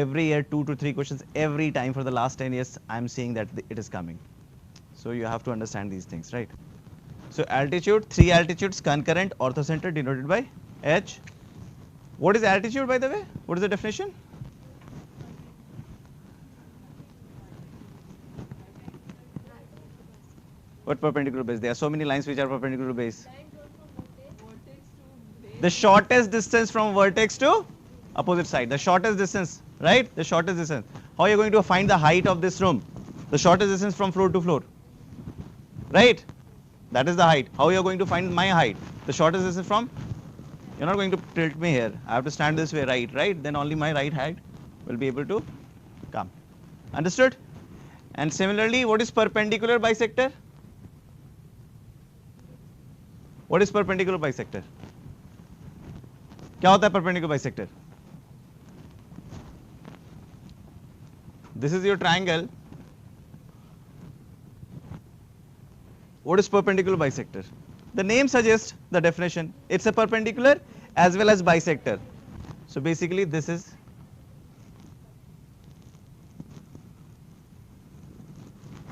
Every year 2 to 3 questions every time for the last 10 years I am seeing that it is coming. So you have to understand these things, right? So altitude, three altitudes, concurrent, orthocenter, denoted by H. What is altitude, by the way? What is the definition? What perpendicular base? There are so many lines which are perpendicular to base. The shortest distance from vertex to opposite side. The shortest distance, right? The shortest distance. How are you going to find the height of this room? The shortest distance from floor to floor. Right? That is the height. How are you going to find my height? The shortest distance from, you're not going to tilt me here. I have to stand this way, right? Then only my right height. will be able to come. Understood? And similarly, what is perpendicular bisector? What is perpendicular bisector? क्या होता है perpendicular bisector? This is your triangle. What is perpendicular bisector? The name suggests the definition. It's a perpendicular as well as bisector. So basically this is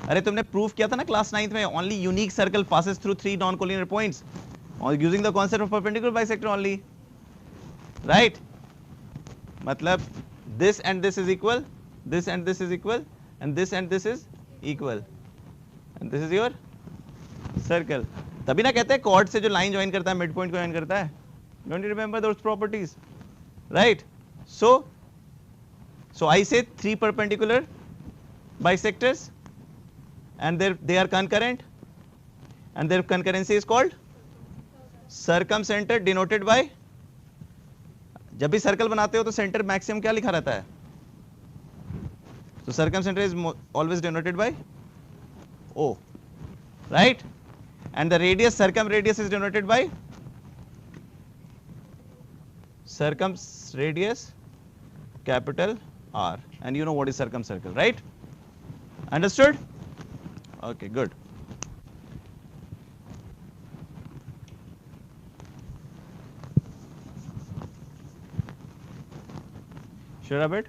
अरे तुमने proof किया था ना class 9th में, only unique circle passes through 3 non-collinear points or using the concept of perpendicular bisector only, right? मतलब this and this is equal, this and this is equal, and this and this is equal, and this is your circle. तभी ना कहते हैं chord से जो line join करता है midpoint को join करता है. Don't you remember those properties, right? So I say 3 perpendicular bisectors, and they are concurrent, and their concurrency is called circumcenter, denoted by, जब भी सर्कल बनाते हो तो सेंटर मैक्सिमम क्या लिखा रहता है? So circumcenter is always denoted by O, right? And the radius, circumradius, is denoted by circumradius capital R, and you know what is circumcircle, right? Understood? Okay, good. Sure a bit?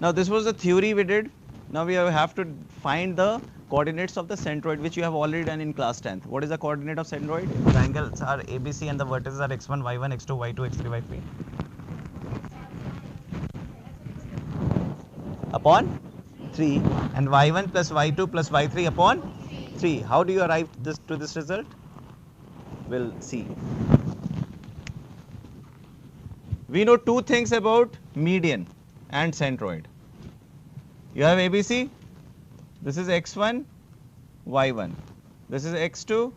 Now this was the theory we did. Now we have to find the coordinates of the centroid, which you have already done in class 10th. What is the coordinate of centroid? Triangles are ABC and the vertices are x1, y1, x2, y2, x3, y3. Upon 3, and y1 plus y2 plus y3 upon 3. How do you arrive to this result? We'll see. We know 2 things about median and centroid. You have ABC, this is x1, y1, this is x2,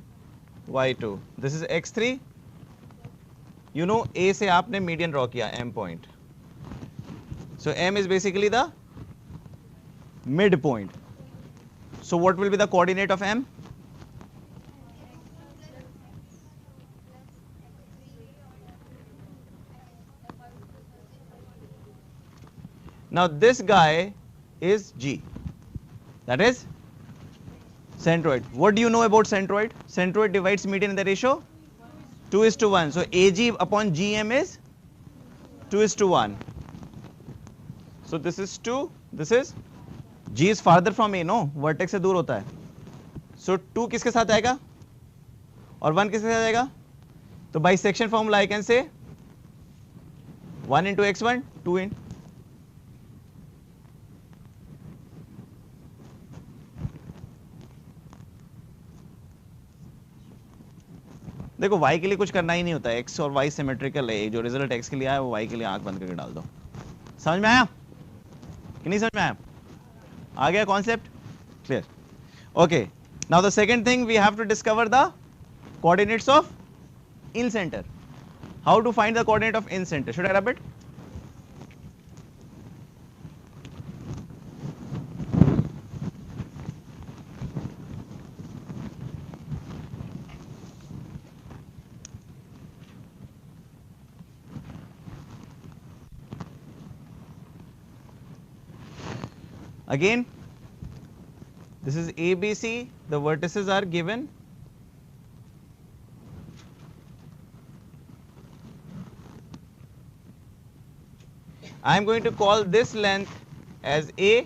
y2, this is x3. You know A से आपने median draw किया, M point. So M is basically the midpoint. So what will be the coordinate of M? Now this guy is G, that is centroid. What do you know about centroid? Centroid divides median in the ratio 2:1. So AG upon GM is 2:1. So this is 2, this is G is farther from A, no? Vertex से दूर होता है. So 2 किसके साथ आएगा और 1 किसके साथ आएगा? तो by section formula I can say 1 into x1, 2 in. देखो y के लिए कुछ करना ही नहीं होता है, x और y सिमेट्रिकल है, जो रिजल्ट x के लिए आया वो y के लिए आंख बंद करके डाल दो. समझ में आया कि नहीं समझ में आया? आ गया concept clear? Okay, now the second thing we have to discover the coordinates of incentre. How to find the coordinate of incentre? Should I rub it? Again, this is ABC, the vertices are given. I am going to call this length as A,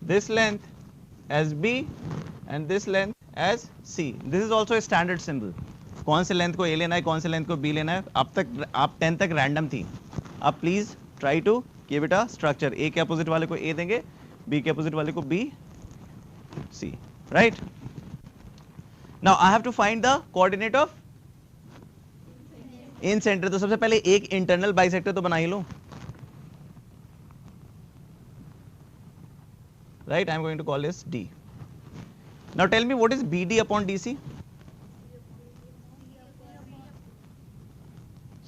this length as B, and this length as C. This is also a standard symbol. कौन से length को A लेना है, कौन से length को B लेना है, अब तक आप 10 तक रैंडम थी. अब please try to give it a structure. A के अपोजिट वाले को A देंगे, B के अपोजिट वाले को B, C, right? Now I have to find the coordinate of incentre. तो सबसे पहले एक इंटरनल बाइसेक्टर तो बना ही लो. Right, I am going to call this D. Now tell me what is BD upon DC?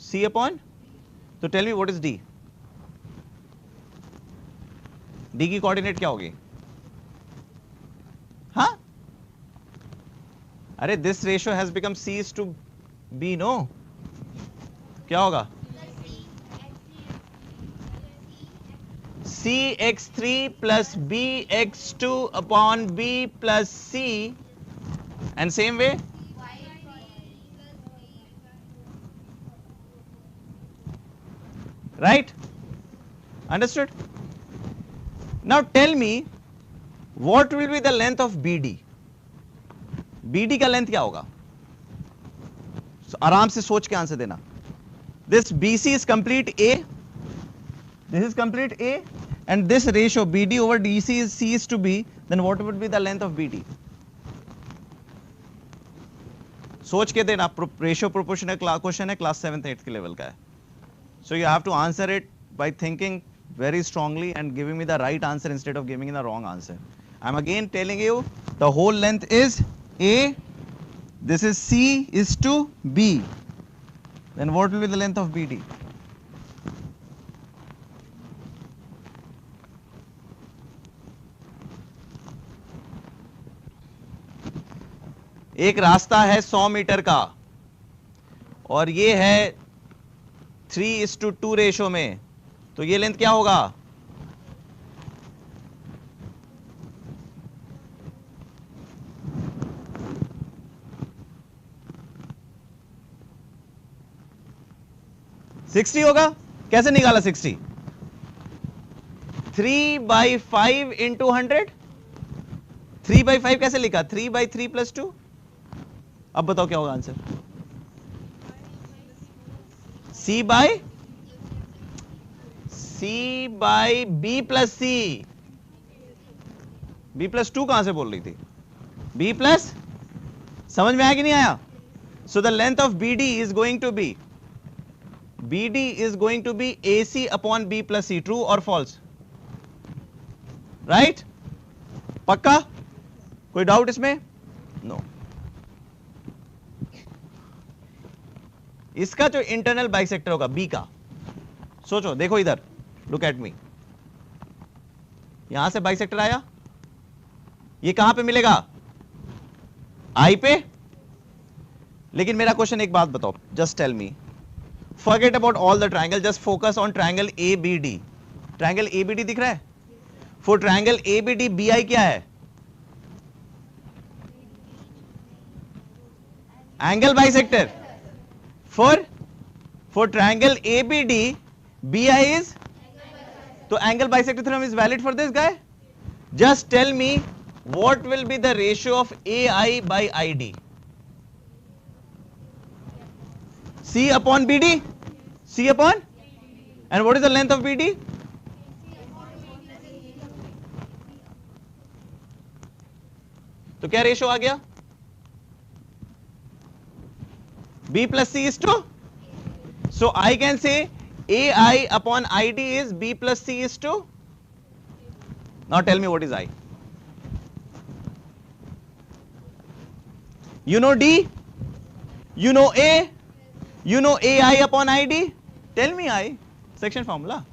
C upon, तो tell me what is D? D की कोऑर्डिनेट क्या होगी? हाँ, अरे this ratio has become C is to B, no? क्या होगा? CX3 plus BX2 upon B plus C, and same way right? Understood? Now tell me what will be the length of BD? BD का length क्या होगा? आराम से सोच के answer देना. This BC is complete A, this is complete A, and this ratio BD over DC is C is to B, then what would be the length of BD? सोच के देना. रेशियो प्रोपोर्शनल क्वेश्चन है, class 7th 8th के level का है. So you have to answer it by thinking very strongly and giving me the right answer instead of giving me the wrong answer. I'm again telling you the whole length is A, this is C is to B, then what will be the length of BD? एक रास्ता है 100 metre का और ये है 3:2 ratio में, तो ये लेंथ क्या होगा? $60 होगा. कैसे निकाला 60? 3/5 इंटू 100. 3/5 कैसे लिखा? 3/3 + 2. अब बताओ क्या होगा answer? C by B plus C. B plus 2 कहां से बोल रही थी? B plus, समझ में आया कि नहीं आया? So the length of BD is going to be AC upon B plus C. True or false? Right? पक्का? कोई डाउट इसमें? No. इसका जो इंटरनल बाइसेक्टर होगा B का, सोचो, देखो इधर, लुक एट मी. यहां से बाइसेक्टर आया, ये कहां पे मिलेगा? I पे. लेकिन मेरा क्वेश्चन एक बात बताओ, just tell me, forget about all the triangle, just focus on triangle ABD. Triangle ABD दिख रहा है? फॉर ट्रायंगल ABD BI क्या है? Angle bisector. For triangle ABD, BI is, so angle bisector theorem is valid for this guy. Just tell me what will be the ratio of AI by ID? C upon BD. C upon, and what is the length of BD? तो क्या ratio आ गया? B plus C is to, so I can say AI upon ID is B plus C is to. Now tell me what is I? You know D, you know A, you know AI upon ID. Tell me I, section formula.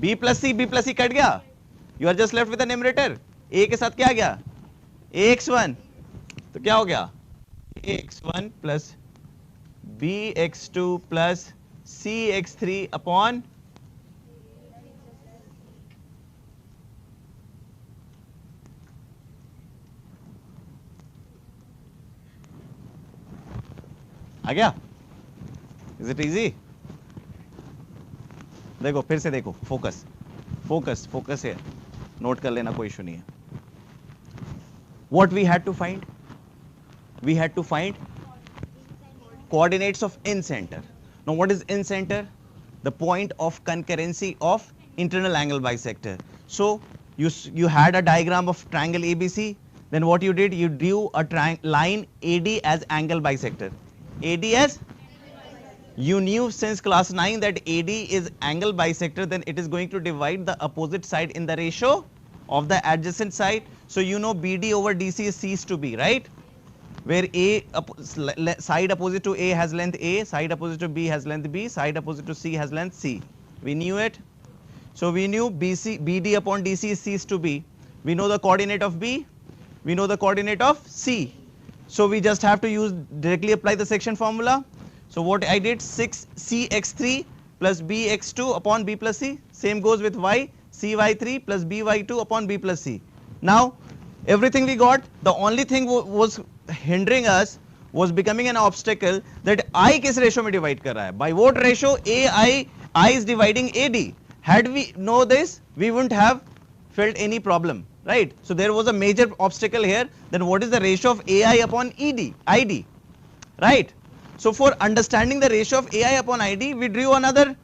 B plus C cut गया. You are just left with the numerator. A के साथ क्या आ गया? AX1. तो क्या हो गया? AX1 plus BX2 plus CX3 upon आ गया? Is it easy? देखो फिर से देखो, फोकस है, नोट कर लेना, कोई इशू नहीं है. What we had to find? We had to find coordinates of in center. Now what is in center? The point of concurrency of internal angle bisector. So you had a diagram of triangle ABC, then what you did, you drew a line AD as angle bisector. AD as, you knew since class 9 that AD is angle bisector, then it is going to divide the opposite side in the ratio of the adjacent side. So you know BD over DC is C is to B, right? Where A side opposite to A has length A, side opposite to B has length B, side opposite to C has length C. We knew it. So we knew BD upon DC is C is to B. We know the coordinate of B. We know the coordinate of C. So we just have to directly apply the section formula. So what I did, 6CX3 plus BX2 upon B plus C. Same goes with Y, CY3 plus BY2 upon B plus C. Now everything we got, the only thing was hindering us was becoming an obstacle that I किस ratio में divide कर रहा है. By what ratio? I is dividing AD. Had we know this, we wouldn't have felt any problem, right? So there was a major obstacle here. Then what is the ratio of AI upon ID, right? So for understanding the ratio of AI upon ID, we drew another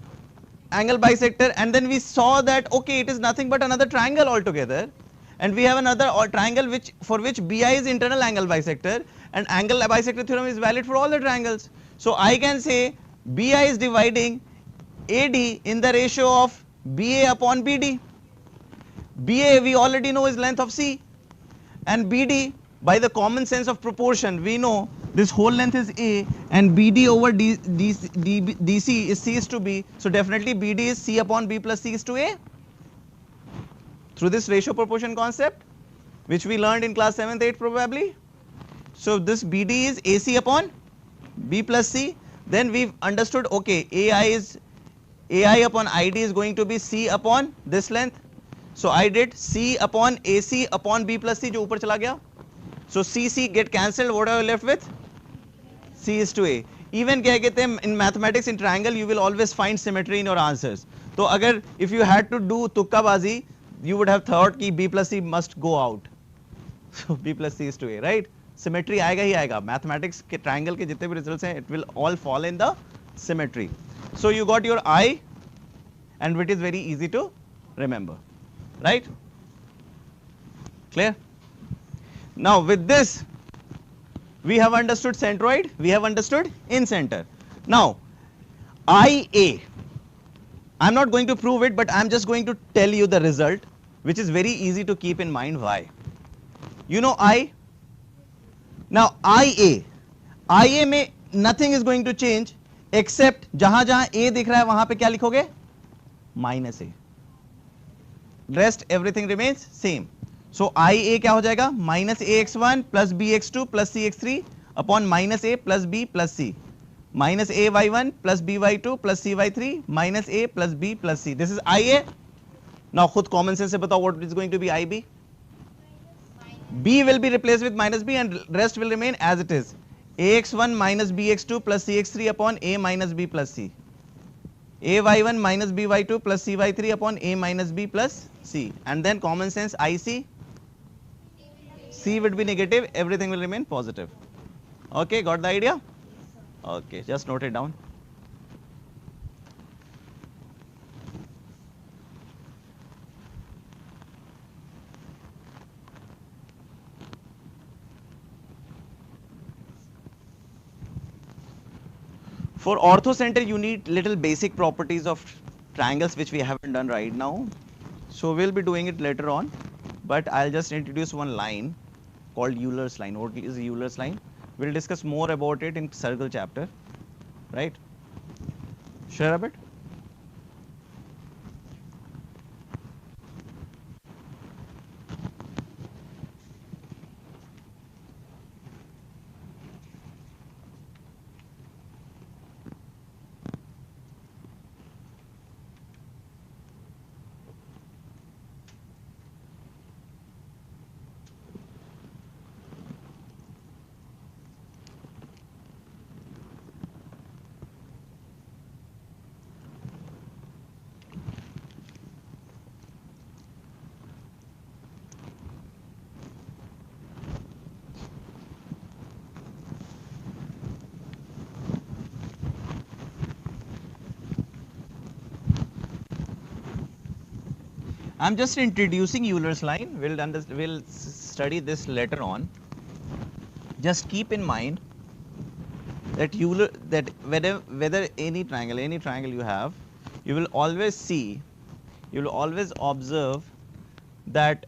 angle bisector, and then we saw that okay, it is nothing but another triangle altogether, and we have another triangle for which BI is internal angle bisector, and angle bisector theorem is valid for all the triangles. So I can say BI is dividing AD in the ratio of BA upon BD. BA we already know is length of C, and BD by the common sense of proportion we know this whole length is A, and BD over DC is C is to B. So definitely BD is C upon B plus C is to A. Through this ratio proportion concept, which we learned in class 7th, 8th probably. So this BD is AC upon B plus C. Then we've understood, okay, AI upon ID is going to be C upon this length. So I did C upon AC upon B plus C, जो ऊपर चला गया. So C get cancelled. What are you left with? C is to A. Even क्या कहते हैं, in mathematics in triangle you will always find symmetry in your answers. तो अगर if you had to do तुक्काबाजी, you would have thought कि B plus C must go out. So B plus C is to A, right? Symmetry आएगा ही आएगा. Mathematics के triangle के जितने भी results हैं, it will all fall in the symmetry. So you got your I, and it is very easy to remember, right? Clear? Now with this, we have understood centroid, we have understood in center. Now IA, I'm not going to prove it, but I'm just going to tell you the result, which is very easy to keep in mind. Why? You know I. Now IA में nothing is going to change except जहां जहां A दिख रहा है वहां पे क्या लिखोगे? Minus A. Rest everything remains same. So IA क्या हो जाएगा? Minus AX1 plus BX2 plus CX3 upon minus A plus B plus C. Minus AY1 plus BY2 plus CY3 minus A plus B plus C. This is IA. Now खुद common sense से बताओ what is going to be IB? B will be replaced with minus B and rest will remain as it is. AX1 minus BX2 plus CX3 upon A minus B plus C. AY1 minus BY2 plus CY3 upon A minus B plus C. And then common sense IC. C would be negative, everything will remain positive. Okay, got the idea? Okay, just note it down. For orthocenter, you need little basic properties of triangles which we haven't done right now. So we'll be doing it later on, but I'll just introduce one line called Euler's line. What is Euler's line? We'll discuss more about it in circle chapter, right? Sure a bit? I'm just introducing Euler's line. We'll study this later on. Just keep in mind that whether any triangle you have, you will always see, you will always observe that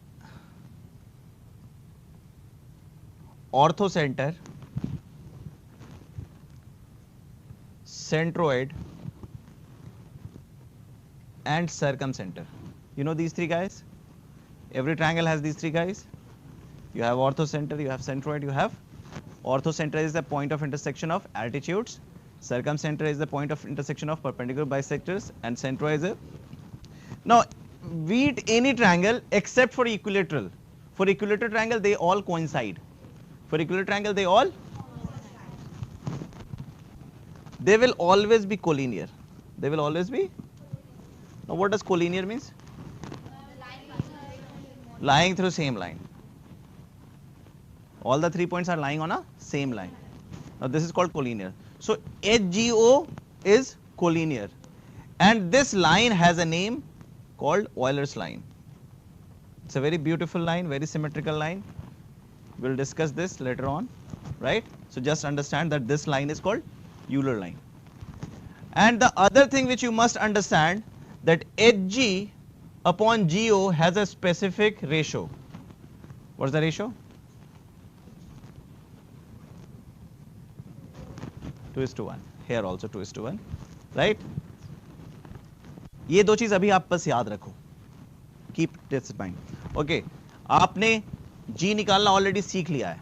orthocenter, centroid, and circumcenter. You know these three guys? Every triangle has these three guys. You have orthocenter, you have centroid, you have orthocenter is the point of intersection of altitudes, circumcenter is the point of intersection of perpendicular bisectors, and centroid is a. Now, beat any triangle except for equilateral. For equilateral triangle, they all coincide. For equilateral triangle, they will always be collinear. They will always be. Now, what does collinear means? Lying through same line. All the 3 points are lying on a same line. Now this is called collinear. So HGO is collinear, and this line has a name called Euler's line. It's a very beautiful line, very symmetrical line. We'll discuss this later on, right? So just understand that this line is called Euler line. And the other thing which you must understand, that HG upon GO has a specific ratio. What's the ratio? 2:1. Here also 2:1, right? ये दो चीज अभी आप बस याद रखो. Keep this in mind. Okay. आपने G निकालना ऑलरेडी सीख लिया है.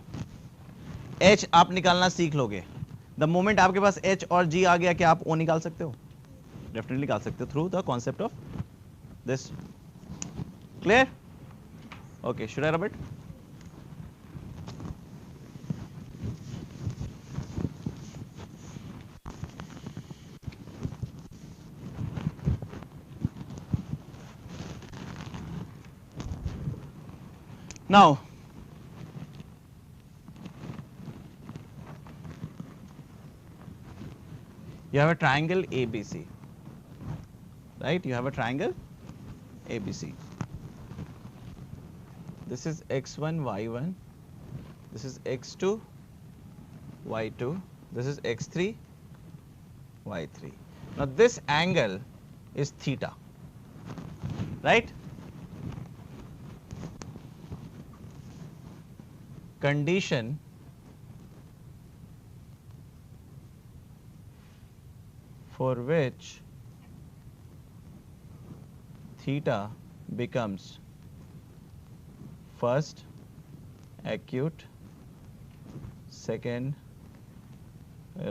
H आप निकालना सीख लोगे. The moment आपके पास H और G आ गया, क्या आप O निकाल सकते हो? Definitely निकाल सकते हो through the concept of this. Clear? Okay. Should I rub it? Now, you have a triangle ABC, right? You have a triangle ABC. This is x1, y1. This is x2, y2. This is x3, y3. Now, this angle is theta, right? Condition for which theta becomes first acute, second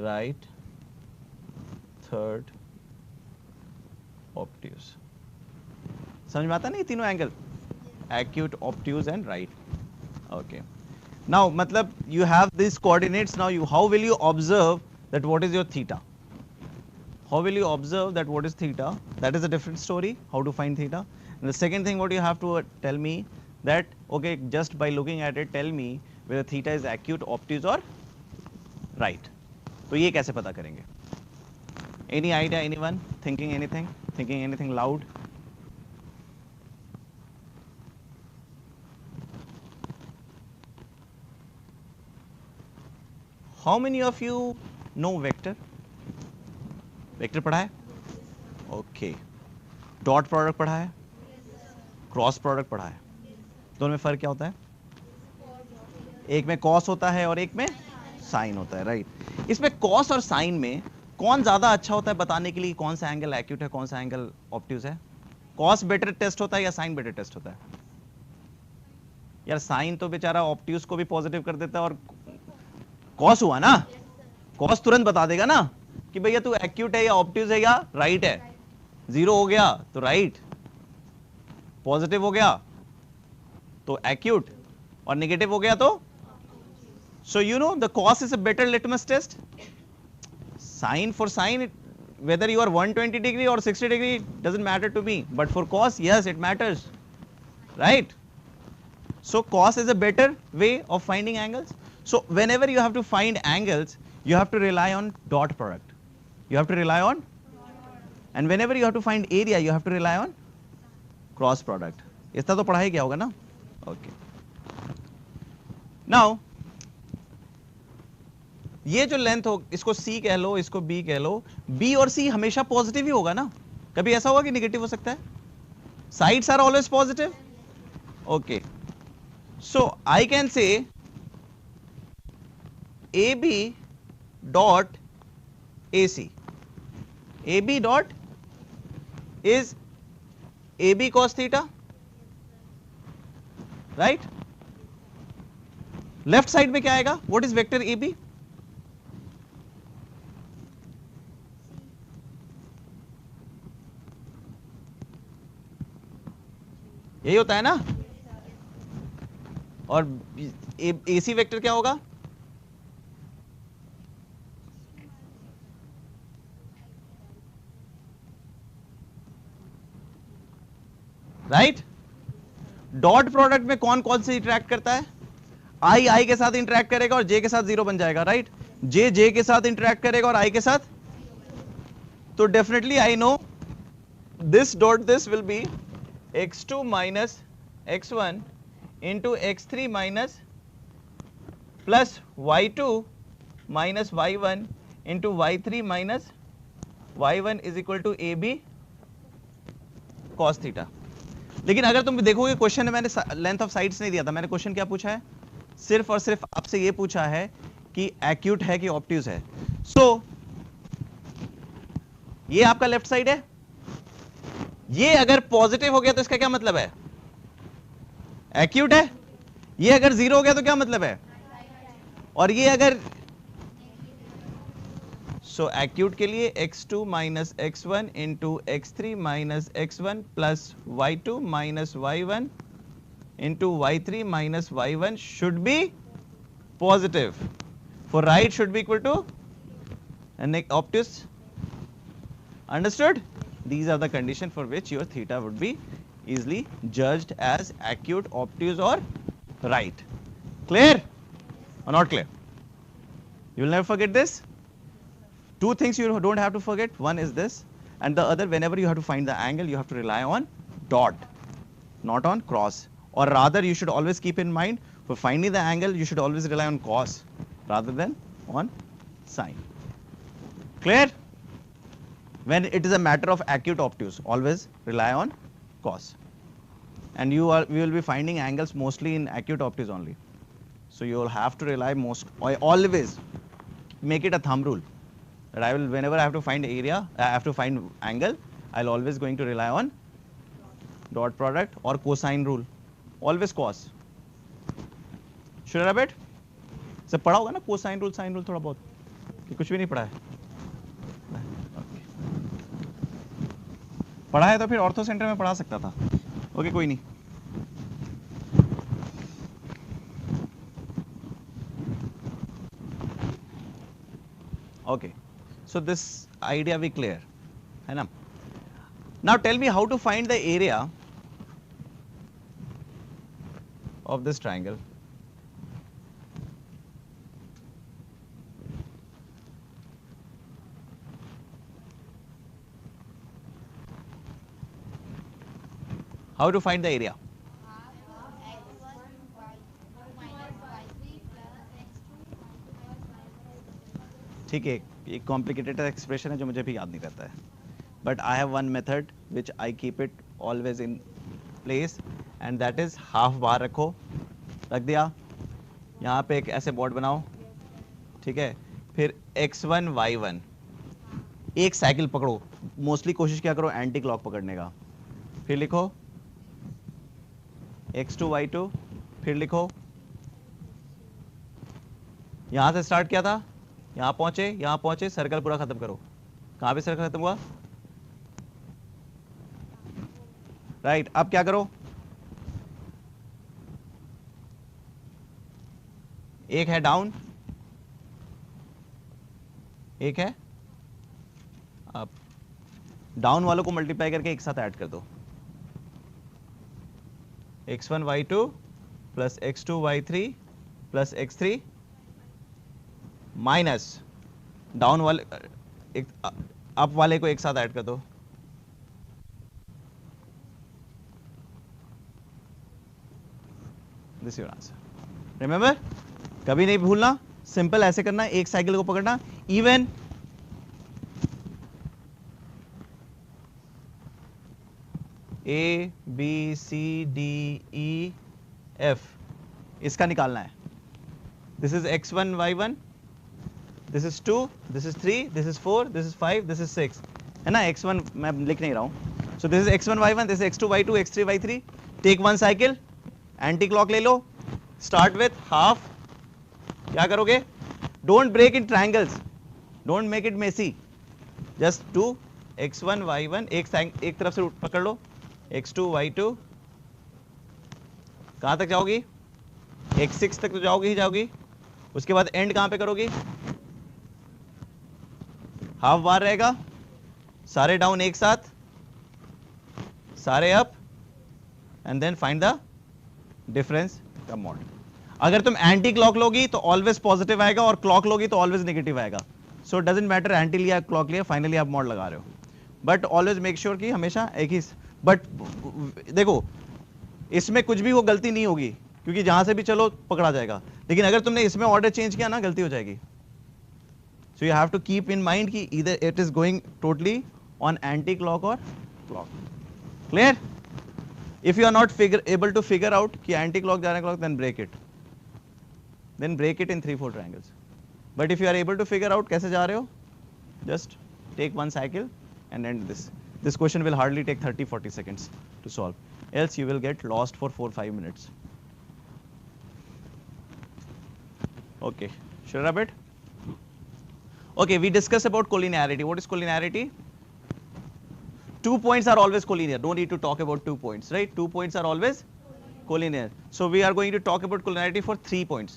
right, third obtuse. समझ में आता नहीं तीनों angle? Acute, obtuse and right. Okay. Now, matlab you have these coordinates. Now, how will you observe that what is your theta? How will you observe that what is theta? That is a different story. How to find theta? And the second thing, what you have to tell me that, okay, just by looking at it, tell me whether theta is acute, obtuse or right. तो ये कैसे पता करेंगे? Any idea? Anyone thinking anything? Thinking anything loud? How many of you know vector? Vector पढ़ा है? Okay. Dot product पढ़ा है? Cross product पढ़ा है? दोनों में फर्क क्या होता है? एक में cos होता है और एक में sin होता है, right? इसमें cos और sin में कौन ज्यादा अच्छा होता है बताने के लिए कौन सा एंगल एक्यूट है, कौन सा एंगल ऑब्ट्यूज है? cos बेटर टेस्ट होता है या sin बेटर टेस्ट होता है? यार sin तो बेचारा ऑब्ट्यूज को भी पॉजिटिव कर देता है और cos हुआ ना, cos तुरंत बता देगा ना कि भैया तू एक्यूट है या ऑब्ट्यूज है या राइट है. जीरो हो गया तो राइट, पॉजिटिव हो गया तो एक्यूट और नेगेटिव हो गया तो. So you know the cos is a better litmus test. Sin for sin, whether you are 120 degree or 60 degree doesn't matter to me, but for cos, yes, it matters, right? So cos is a better way of finding angles. So whenever you have to find angles, you have to rely on dot product. You have to rely on, and whenever you have to find area, you have to rely on cross product. इतना तो पढ़ाई क्या होगा ना. Okay. Now ये जो length हो, इसको C कह लो, इसको B कह लो, B और C हमेशा पॉजिटिव ही होगा ना, कभी ऐसा होगा कि नेगेटिव हो सकता है? Sides are always positive. Okay. So I can say AB dot AC. AB dot is AB cos theta, right? Left side में क्या आएगा? What is vector AB? यही होता है ना. और AC वेक्टर क्या होगा? राइट. डॉट प्रोडक्ट में कौन कौन से इंटरेक्ट करता है? I के साथ इंटरेक्ट करेगा और J के साथ 0 बन जाएगा, राइट. J के साथ इंटरेक्ट करेगा और I के साथ, तो definitely I know this dot this will be x2 minus x1 into x3 minus plus y2 minus y1 into y3 minus y1 is equal to AB cos theta. लेकिन अगर तुम देखोगे क्वेश्चन में मैंने लेंथ ऑफ साइड्स नहीं दिया था. मैंने क्वेश्चन क्या पूछा है? सिर्फ और सिर्फ आपसे ये पूछा है कि एक्यूट है कि ऑब्ट्यूज है. सो ये आपका लेफ्ट साइड है. ये अगर पॉजिटिव हो गया तो इसका क्या मतलब है? एक्यूट है. ये अगर 0 हो गया तो क्या मतलब है? और ये अगर, सो एक्यूट के लिए x2 minus x1 into x3 minus x1 plus y2 minus y1 into y3 minus y1 should be positive. For right should be equal to obtuse. Understood? These are the condition for which your theta would be easily judged as acute, obtuse or right. Clear or not clear? You will never forget this. Two things you don't have to forget. One is this, and the other, whenever you have to find the angle, you have to rely on dot, not on cross. Or rather, you should always keep in mind, for finding the angle, you should always rely on cos rather than on sine. Clear? When it is a matter of acute obtuse, always rely on cos. And we will be finding angles mostly in acute obtuse only. So you will have to rely always make it a thumb rule. That I will, whenever I have to find area, I have to find angle, I'll always going to rely on dot product or cosine rule. Always cos. Should I have it? सब पढ़ा होगा ना cosine rule, sine rule थोड़ा बहुत, कि कुछ भी नहीं पढ़ा है? पढ़ा है तो फिर ऑर्थो सेंटर में पढ़ा सकता था. ओके, कोई नहीं. ओके, सो दिस आइडिया भी क्लियर है ना. Now tell me how to find the area of this triangle. How to find the area? ठीक है, एक कॉम्प्लिकेटेड एक्सप्रेशन है जो मुझे भी याद नहीं रहता है. But I have one method which I keep it always in place, and that is half bar रखो. रख दिया. यहाँ पे एक ऐसे बोर्ड बनाओ, ठीक है. फिर x1 y1 एक साइकिल पकड़ो. मोस्टली कोशिश क्या करो एंटी क्लॉक पकड़ने का. फिर लिखो x2 y2. फिर लिखो, यहां से स्टार्ट किया था, यहां पहुंचे, सर्कल पूरा खत्म करो. कहां पे सर्कल खत्म हुआ? राइट. अब क्या करो, एक है डाउन, एक है अप. डाउन वालों को मल्टीप्लाई करके एक साथ ऐड कर दो. x1 y2 plus x2 y3 plus x3 minus down वाले अप वाले को एक साथ ऐड कर दो. This your answer. रिमेंबर, कभी नहीं भूलना, सिंपल ऐसे करना है, एक साइकिल को पकड़ना, even A B C D E F इसका निकालना है। This is x1 y1, this is 2, this is 3, this is 4, this is 5, this is 6, है ना। x1 मैं लिख नहीं रहा हूं। So this is x1 y1, this is x2 y2, x3 y3। Take one cycle, anti clock ले लो, start with half. क्या करोगे? Don't break in triangles, don't make it messy, just do x1 y1, एक तरफ से पकड़ लो, x2 y2, कहां तक जाओगी? x6 तक तो जाओगी ही जाओगी। उसके बाद एंड कहां पे करोगी? हाफ बार रहेगा, सारे डाउन एक साथ, सारे up, and then find the difference का मॉड। अगर तुम एंटी क्लॉक लोगी तो ऑलवेज पॉजिटिव आएगा, और क्लॉक लोगी तो ऑलवेज नेगेटिव आएगा। So it doesn't matter anti लिया क्लॉक लिया, फाइनली आप मॉड लगा रहे हो। बट ऑलवेज मेक श्योर कि हमेशा एक ही। बट देखो, इसमें कुछ भी वो गलती नहीं होगी, क्योंकि जहां से भी चलो पकड़ा जाएगा। लेकिन अगर तुमने इसमें ऑर्डर चेंज किया ना, गलती हो जाएगी। So you have to keep in mind कि either it is going totally on anti clock और clock. Clear? If you are not able to figure out कि एंटी क्लॉक जा रहा है clock, then break it, then break it in 3-4 triangles. But if you are able to figure out कैसे जा रहे हो, just take one cycle and end this. This question will hardly take 30-40 seconds to solve, else you will get lost for 4-5 minutes. Okay, should I rub it? Okay, we discussed about collinearity. What is collinearity? 2 points are always collinear. Don't need to talk about 2 points, right? 2 points are always collinear. So we are going to talk about collinearity for 3 points.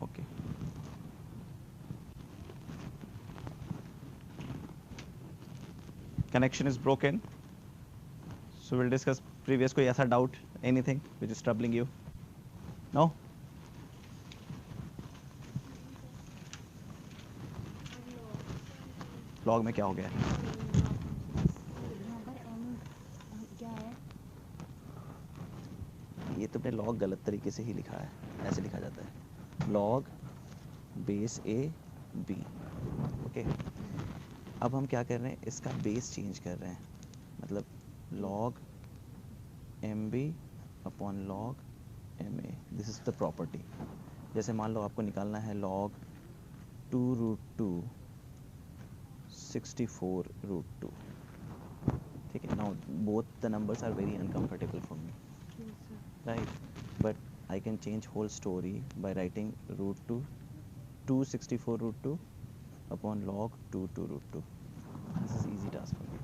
Okay. Connection is broken. So we'll discuss previous कोई ऐसा doubt, anything which is troubling you. No? Log में क्या हो गया है? ये तुमने log गलत तरीके से ही लिखा है, ऐसे लिखा जाता है लॉग बेस ए बी। ओके, अब हम क्या कर रहे हैं, इसका बेस चेंज कर रहे हैं, मतलब log M B upon log M A. This is the property. जैसे मान लो आपको निकालना है लॉग 2√2 64√2, ठीक है। Now both the numbers are very uncomfortable for me, right? But I can change whole story by writing √2 264√2 upon log 2√2. This is easy task for me,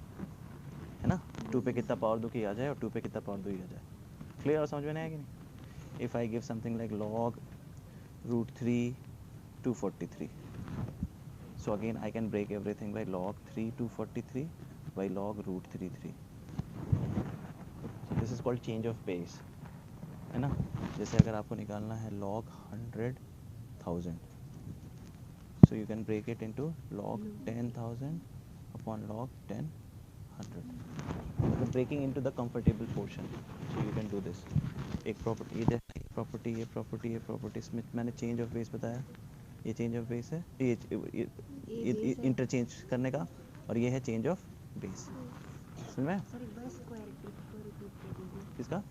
है ना। 2 पे कितना पावर दो कि आ जाए, और 2 पे कितना पावर दो ही आ जाए। क्लियर और समझ में नहीं आया कि नहीं? If I give something like log √3 243, so again I can break everything by log 3 243 by log √33. So this is called change of base, है ना। जैसे अगर आपको निकालना है log 100,000, so you can break it into log 10,000 upon log 10,100. So breaking into the comfortable portion, so you can do this. एक property, ये property, ये प्रॉपर्टी, ये प्रॉपर्टी, इसमें मैंने चेंज ऑफ बेस बताया, ये चेंज ऑफ बेस है, ये इंटरचेंज करने का, और ये है चेंज ऑफ बेस। समझ में? किसका?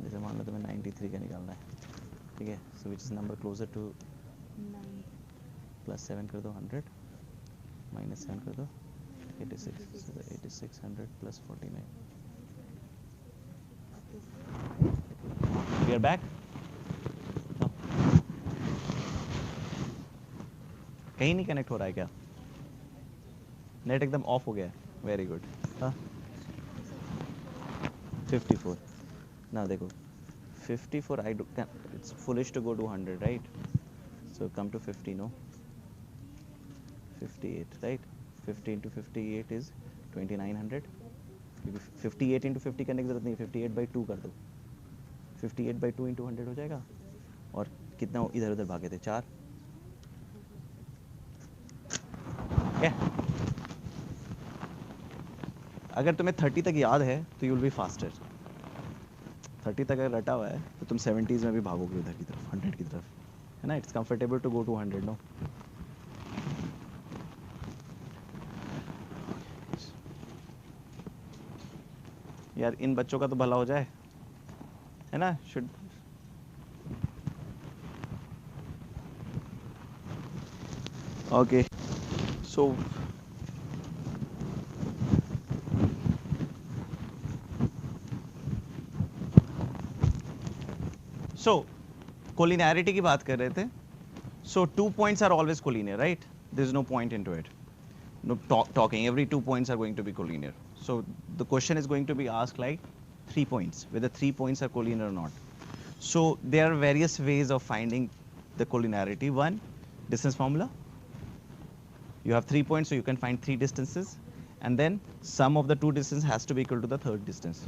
जैसे मान लो तुम्हें 93 का निकालना है, ठीक है। So which is number closer to 9+7 कर दो 100, -7 कर दो 86, so 8600 + 49. We are back. No. कहीं नहीं कनेक्ट हो रहा है क्या? नेट एकदम ऑफ हो गया है। Very good. हाँ 54। ना देखो 54, it's foolish to go to 100, right? So come to 50, no? 58, right? 50 into 58 is 2900. 58 into 50 करने की जरूरत नहीं, 58/2 कर दो। 58/2 into 100 हो जाएगा, और कितना इधर उधर भागे थे? 4. क्या अगर तुम्हें 30 तक याद है तो यू विल बी फास्टर. 30 तक अगर रटा हुआ है तो तुम 70s में भी भागोगे उधर की तरफ, 100 की तरफ, है ना. It's comfortable to go to 100. No, यार इन बच्चों का तो भला हो जाए, है ना. Should okay. सो कोलिनियरिटी की बात कर रहे थे. सो 2 points are always collinear, right? There is no point into it. No talking. Every 2 points are going to be collinear. So the question is going to be asked like 3 points, whether 3 points are collinear or not. So there are various ways of finding the collinearity. One, distance formula. You have 3 points, so you can find 3 distances, and then sum of the 2 distances has to be equal to the third distance.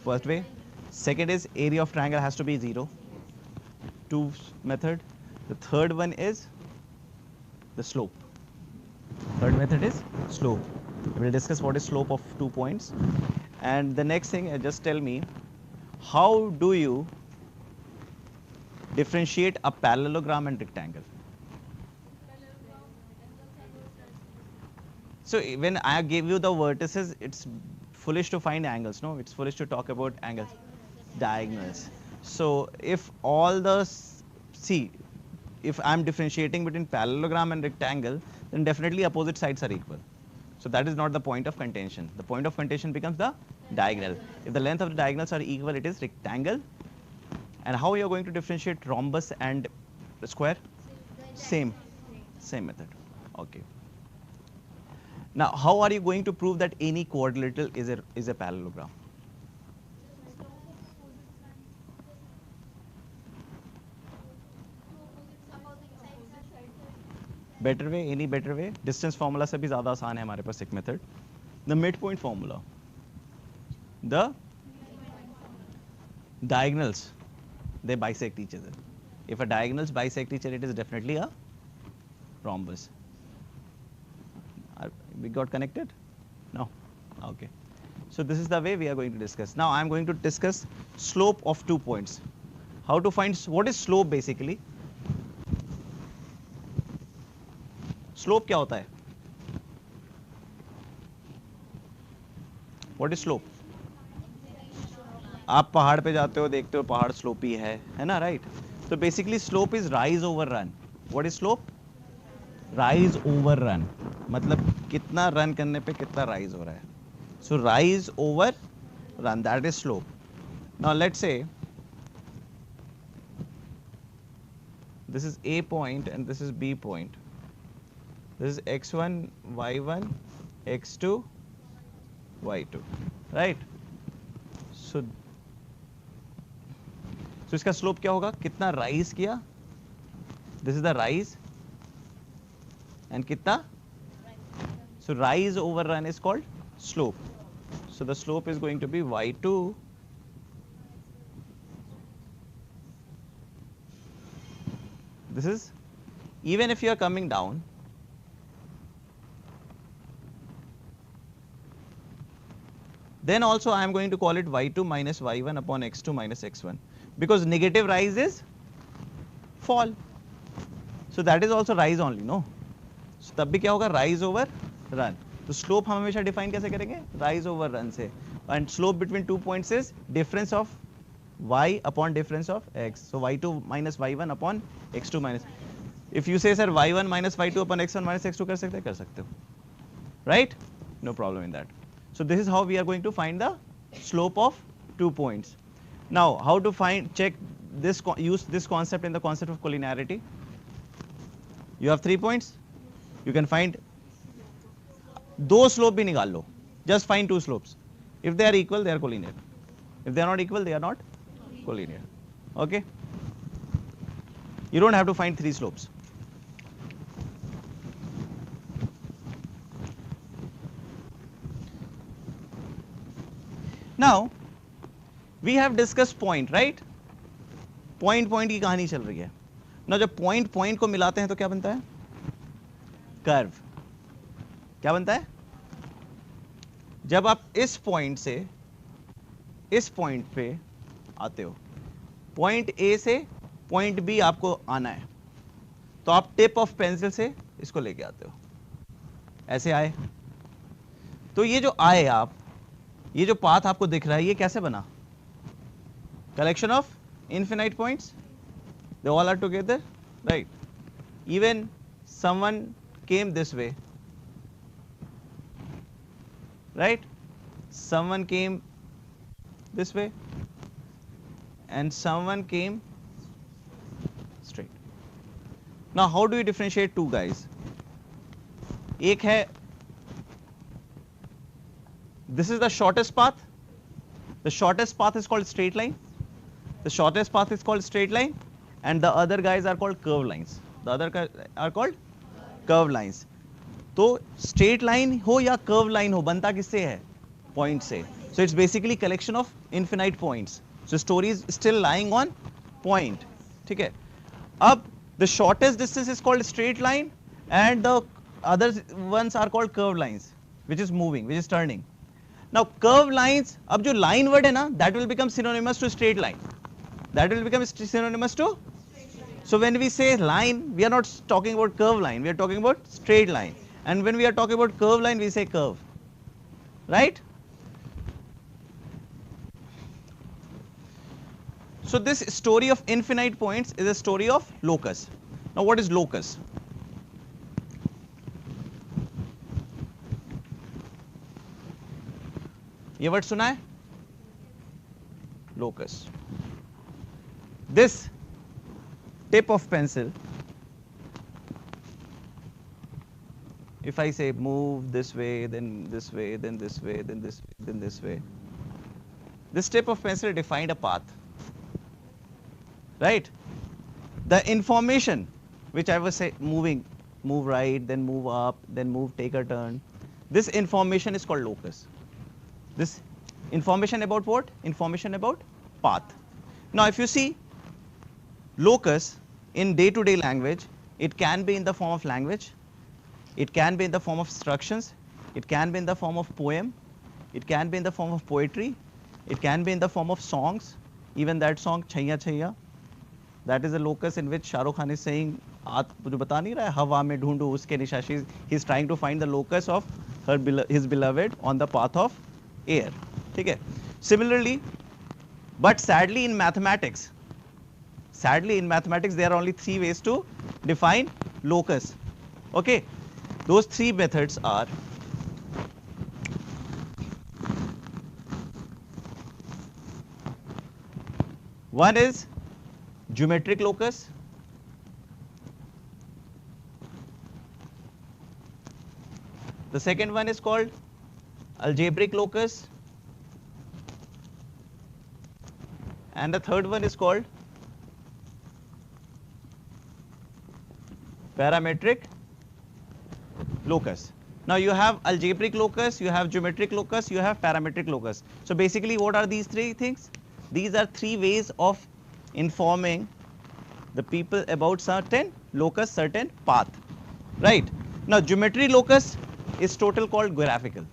First way. Second is area of triangle has to be 0. 2 method. The third one is the slope. Third method is slope. We'll discuss what is slope of 2 points. And the next thing, just tell me, how do you differentiate a parallelogram and rectangle? So when I gave you the vertices, it's foolish to find angles, no? It's foolish to talk about angles. Diagonals. So if all the, see, if I'm differentiating between parallelogram and rectangle, then definitely opposite sides are equal. So that is not the point of contention. The point of contention becomes the diagonal. If the length of the diagonals are equal, it is rectangle. And how you are going to differentiate rhombus and square? Same method. Okay. Now, how are you going to prove that any quadrilateral is a parallelogram? Better way, any better way? Distance formula से भी ज़्यादा आसान है हमारे पास एक method. The midpoint formula. The diagonals, they bisect each other. If a diagonals bisect each other, it is definitely a rhombus. We got connected? No? Okay. So this is the way we are going to discuss. Now I am going to discuss slope of 2 points. How to find, what is slope basically? Slope क्या होता है? What is slope? आप पहाड़ पे जाते हो, देखते हो पहाड़ स्लोपी है ना, राइट? तो basically slope is rise over run. What is slope? Rise over run. मतलब कितना रन करने पे कितना राइज हो रहा है. So rise over run, that is slope. Now let's say this is A point and this is B point. This is x1, y1, x2, y2, right? So इसका slope क्या होगा? कितना राइज किया, this is the rise, and कितना, so rise over run is called slope. So the slope is going to be y2 this is, even if you are coming down, then also I am going to call it y2 minus y1 upon x2 minus x1, because negative rise is fall. So that is also rise only, no? So तब भी क्या होगा? Rise over run. तो slope हम हमेशा define कैसे करेंगे? Rise over run से. And slope between 2 points is difference of y upon difference of x. So y2 minus y1 upon x2 minus. If you say sir y1 minus y2 upon x1 minus x2 कर सकते हो, right? No problem in that. So this is how we are going to find the slope of 2 points. Now how to check this, use this concept in the concept of collinearity. You have 3 points, you can find दो slope भी निकाल लो, just find 2 slopes. If they are equal, they are collinear. If they are not equal, they are not collinear. Okay? You don't have to find 3 slopes. Now we have discussed point, right? Point point की कहानी चल रही है ना। जब point point को मिलाते हैं तो क्या बनता है? कर्व। क्या बनता है? जब आप इस पॉइंट से इस पॉइंट पे आते हो, पॉइंट ए से पॉइंट बी आपको आना है, तो आप टिप ऑफ पेंसिल से इसको लेके आते हो, ऐसे आए। तो ये जो आए आप, ये जो पाथ आपको दिख रहा है, ये कैसे बना? Collection of infinite points, they all are together, right? Even someone came this way, right? Someone came this way and someone came straight. Now how do you differentiate two guys? एक है, this is the shortest path. The shortest path is called straight line. The shortest path is called straight line, and the other guys are called curved lines. The other guys are called curved lines. तो straight line हो या curved line हो, बनता किससे है? Point से. So it's basically collection of infinite points. So story is still lying on point. ठीक है? अब the shortest distance is called straight line, and the other ones are called curved lines, which is moving, which is turning. Now curved lines, अब जो line word है ना, that will become synonymous to straight line. That will become synonymous to. So when we say line, we are not talking about curve line, we are talking about straight line. And when we are talking about curve line, we say curve, right? So this story of infinite points is a story of locus. Now what is locus? ये word सुना है? Locus. This tip of pencil, if I say move this way, then this way, then this way, then this way, then this way, this tip of pencil defined a path, right? The information which I was say moving, move right, then move up, then move, take a turn, this information is called locus. This information about what? Information about path. Now if you see, locus in day-to-day language, it can be in the form of language, it can be in the form of instructions, it can be in the form of poem, it can be in the form of poetry, it can be in the form of songs. Even that song Chaiya Chaiya, that is a locus in which Shah Rukh Khan is saying, "Aat mujhe bata nahi raha hai, hawa mein dhoondu uske nisha." He's trying to find the locus of his beloved on the path of air. ठीक है? Similarly, but sadly in mathematics, there are only three ways to define locus. Okay, those three methods are: one is geometric locus, the second one is called algebraic locus, and the third one is called parametric locus. Now you have algebraic locus, you have geometric locus, you have parametric locus. So basically what are these three things? These are three ways of informing the people about certain locus, certain path, right? Now geometry locus is total called graphical.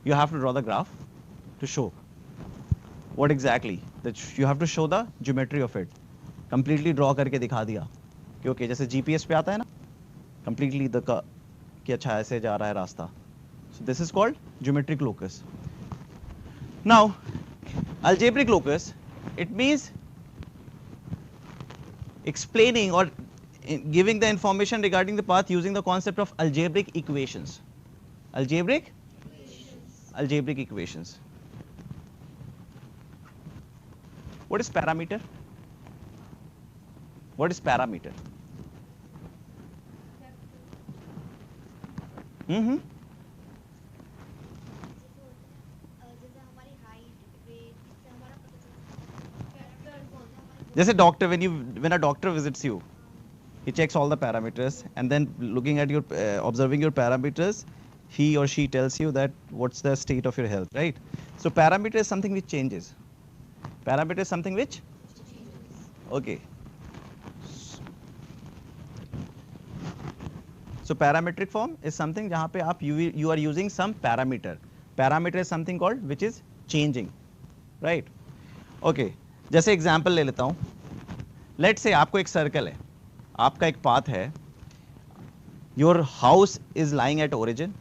You have to draw the graph to show what exactly, that you have to show the geometry of it. Completely draw करके दिखा दिया कि okay, जैसे GPS पे आता है ना, completely the कि अच्छा ऐसे जा रहा है रास्ता. So this is called geometric locus. Now algebraic locus, it means explaining or giving the information regarding the path using the concept of algebraic equations. Algebraic equations. What is parameter? What is parameter? Mm-hmm. जैसे doctor, when a doctor visits you, he checks all the parameters, and then looking at your observing your parameters, he or she tells you that what's the state of your health, right? So parameter is something which changes. Parameter is something which Okay. So parametric form is something जहाँ पे आप you are using some parameter. Parameter is something called which is changing, right? Okay. जैसे example ले लेता हूँ. Let's say आपको एक circle है, आपका एक path है. Your house is lying at origin,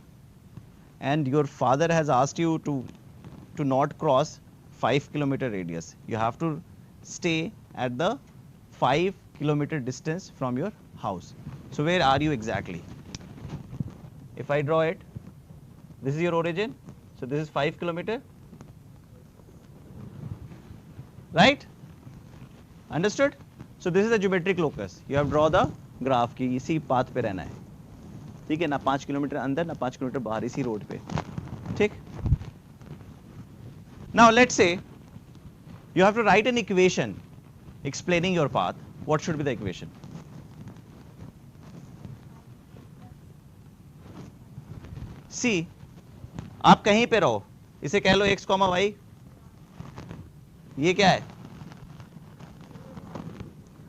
and your father has asked you to not cross 5 kilometer radius. You have to stay at the 5 kilometer distance from your house. So where are you exactly? If I draw it, this is your origin, so this is 5 kilometer, right? Understood? So this is the geometric locus. You have draw the graph की इसी path पे रहना है, ठीक है ना? 5 kilometre अंदर ना 5 किलोमीटर बाहर, इसी रोड पे, ठीक? Now let's say you have to write an equation explaining your path. What should be the equation? See, आप कहीं पे रहो, इसे कह लो x, y. ये क्या है?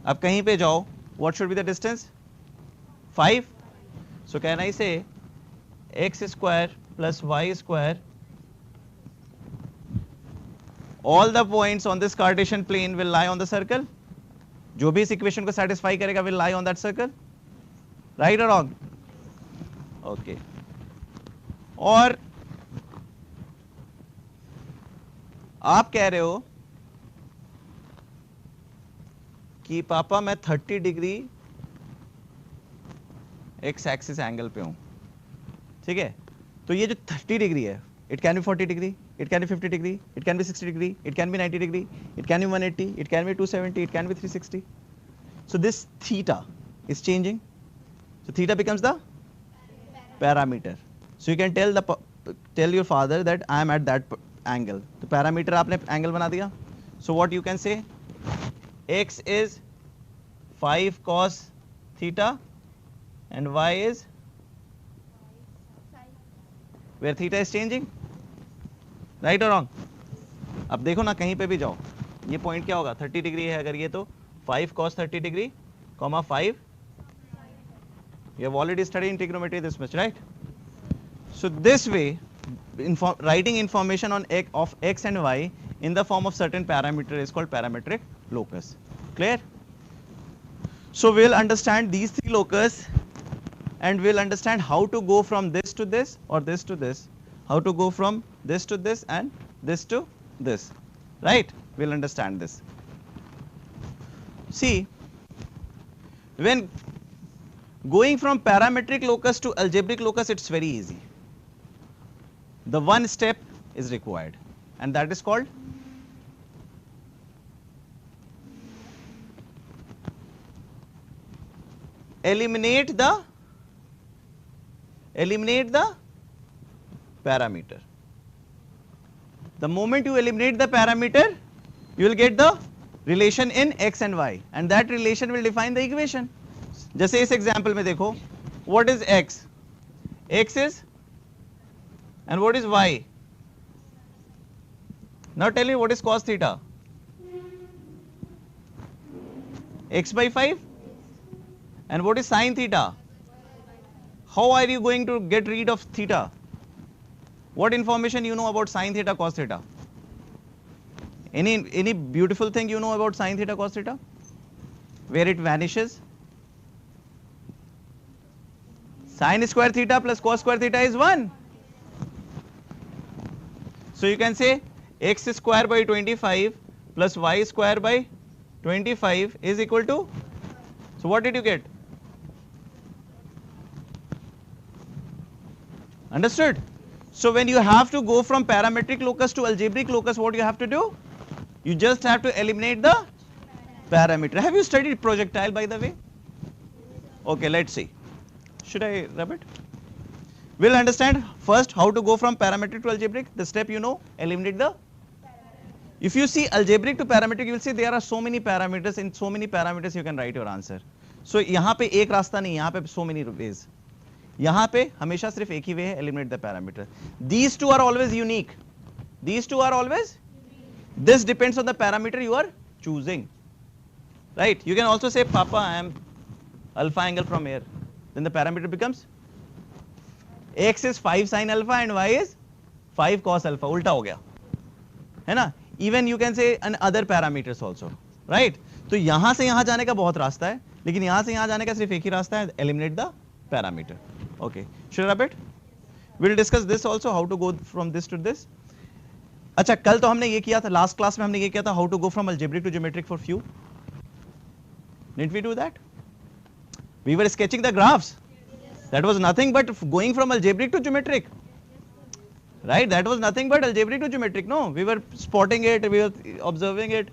अब कहीं पे जाओ, what should be the distance? 5. So can I say x square plus y square, all the points on this Cartesian plane will lie on the circle? जो भी इस equation को satisfy करेगा will lie on that circle, right or wrong? Okay. और आप कह रहे हो कि पापा मैं 30 डिग्री एक्स एक्सिस एंगल पे हूं, ठीक है? तो ये जो 30 डिग्री है, it can be 40 degree, it can be 50 degree, it can be 60 degree, it can be 90 degree, it can be 180, it can be 270, it can be 360. So this theta is changing. So theta becomes the parameter. So you can tell your father that I am at that angle. तो parameter आपने angle बना दिया. So what you can say? X is 5 cos theta and y is where theta is changing, right or wrong? अब देखो ना, कहीं पे भी जाओ, ये पॉइंट क्या होगा? 30 डिग्री है अगर ये, तो 5 cos 30 degree, comma 5. You have already studied in trigonometry this much, right? So this way, writing information on of x and y in the form of certain parameter is called parametric locus. Clear? So we'll understand these three locus, and we'll understand how to go from this to this or this to this, how to go from this to this and this to this, right? We'll understand this. See, when going from parametric locus to algebraic locus, it's very easy. The one step is required, and that is called eliminate the parameter. The moment you eliminate the parameter, you will get the relation in x and y, and that relation will define the equation. जैसे इस example में देखो, what is x? X is, and what is y? Now tell me what is cos theta? X by 5. And what is sin theta? How are you going to get rid of theta? What information you know about sin theta, cos theta? Any beautiful thing you know about sin theta, cos theta? Where it vanishes? Sin square theta plus cos square theta is 1. So you can say x square by 25 plus y square by 25 is equal to, so what did you get? Understood? So when you have to go from parametric locus to algebraic locus, what you have to do? You just have to eliminate the parameter. Have you studied projectile, by the way? Okay, let's see. Should I rub it? We'll understand first how to go from parametric to algebraic. The step you know, eliminate the. If you see algebraic to parametric, you will see there are so many parameters. In so many parameters, you can write your answer. So यहाँ पे एक रास्ता नहीं, यहाँ पे so many ways. यहाँ पे हमेशा सिर्फ एक ही way है, eliminate the parameter. These two are always unique. These two are always. This depends on the parameter you are choosing. right? You can also say, Papa, I am alpha angle from here. Then the parameter becomes x is 5 sin alpha and y is 5 cos alpha. उल्टा हो गया, है ना? Even you can say an other parameters also, right? तो यहाँ से यहाँ जाने का बहुत रास्ता है, लेकिन यहाँ से यहाँ जाने का सिर्फ एक ही रास्ता है, eliminate the parameter. Okay, should I wrap it? We'll discuss this also, how to go from this to this. अच्छा, कल तो हमने ये किया था, लास्ट क्लास में हमने ये किया था, how to go from algebraic to geometric for few. Didn't we do that? We were sketching the graphs. That was nothing but going from algebraic to geometric. Right? That was nothing but algebraic to geometric. No, we were spotting it, we were observing it.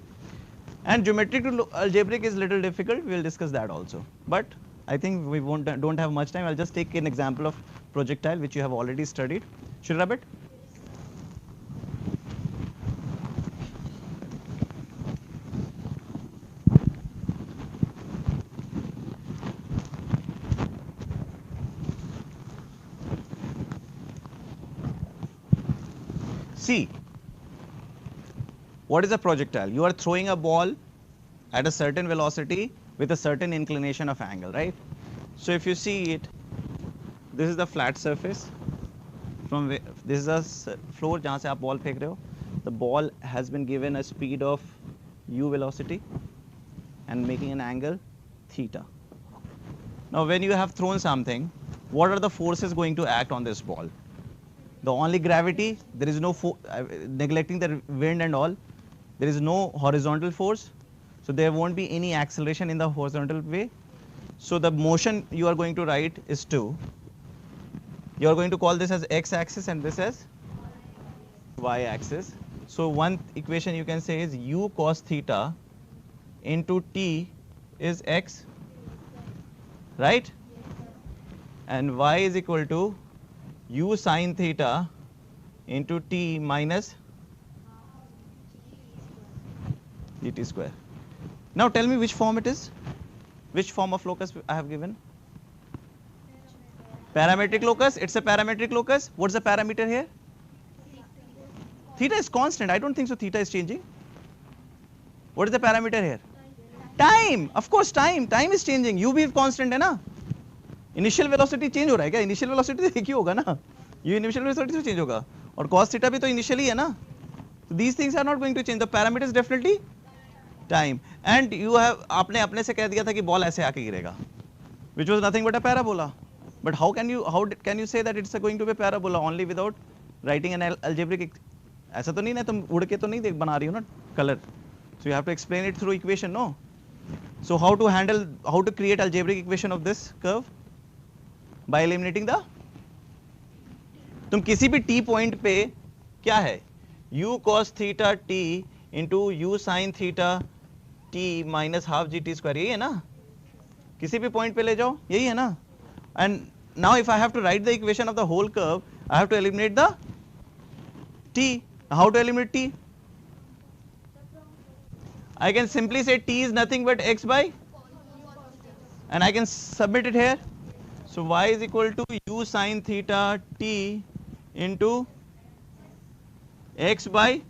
And geometric to algebraic is little difficult. We will discuss that also. But I think we don't have much time. I'll just take an example of projectile which you have already studied. Should I rub it? See, what is a projectile? You are throwing a ball at a certain velocity with a certain inclination of angle, right? So if you see it, this is the flat surface. From this is a floor जहाँ से आप ball फेंक रहे हो. The ball has been given a speed of u velocity and making an angle theta. Now when you have thrown something, what are the forces going to act on this ball? The only gravity, there is no neglecting the wind and all, there is no horizontal force, so there won't be any acceleration in the horizontal way. So the motion you are going to write is 2. You are going to call this as x-axis and this as y-axis. So one equation you can say is u cos theta into t is x, right? And y is equal to u sin theta into t minus dt square. Now tell me which form it is. Which form of locus I have given? Parametric locus. It's a parametric locus. What's the parameter here? Theta is constant. I don't think so theta is changing. What is the parameter here? Time. Of course time. Time is changing. U भी constant है ना? Initial velocity change हो रहा है क्या? Initial velocity तो एक ही होगा ना? ये initial velocity तो change होगा. और cos theta भी तो initially है ना? So these things are not going to change. The parameter is definitely time. And you have आपने अपने से कह दिया था कि बॉल ऐसे आके गिरेगा, which was nothing but a parabola. But how can you say that it's going to be a parabola only without writing an algebraic? ऐसा तो नहीं ना, तुम उड़ के तो नहीं बना रही हो ना color. So you have to explain it through equation, no? So how to create algebraic equation of this curve? By eliminating the, तुम किसी भी t point पे क्या है, u cos theta t into u sin theta t minus half gt square, यही है ना? किसी भी point पे ले जाओ, यही है ना? And now if I have to write the equation of the whole curve, I have to eliminate the t. How to eliminate t? I can simply say t is nothing but x by, and I can submit it here. So y is equal to u sin theta t into x by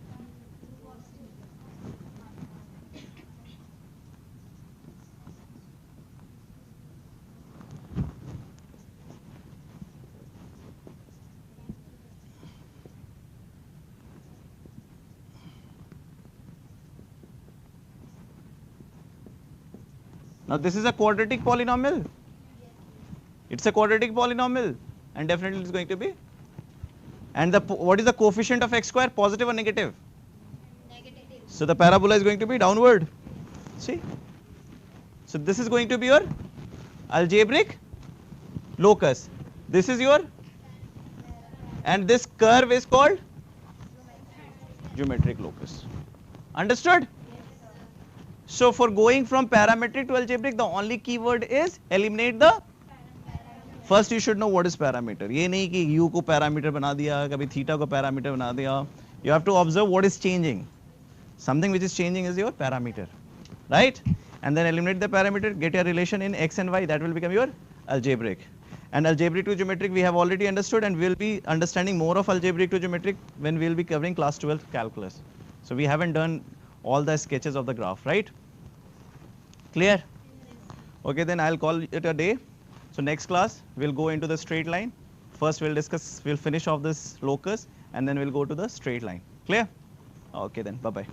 now this is a quadratic polynomial. It's a quadratic polynomial, and definitely it's going to be. And what is the coefficient of x square? Positive or negative? Negative. So the parabola is going to be downward. See? So this is going to be your algebraic locus. This is your, and this curve is called geometric locus. Understood? So for going from parametric to algebraic, the only keyword is eliminate the. First you should know what is parameter. ये नहीं कि u को parameter बना दिया, कभी theta को parameter बना दिया. You have to observe what is changing. Something which is changing is your parameter, right? And then eliminate the parameter, get a relation in x and y, that will become your algebraic. And algebraic to geometric we have already understood, and we'll be understanding more of algebraic to geometric when we'll be covering class 12 calculus. So we haven't done all the sketches of the graph, right? Clear? Okay, then I'll call it a day. So next class, we'll go into the straight line. First, we'll finish off this locus, and then we'll go to the straight line. Clear? Okay, then. Bye-bye.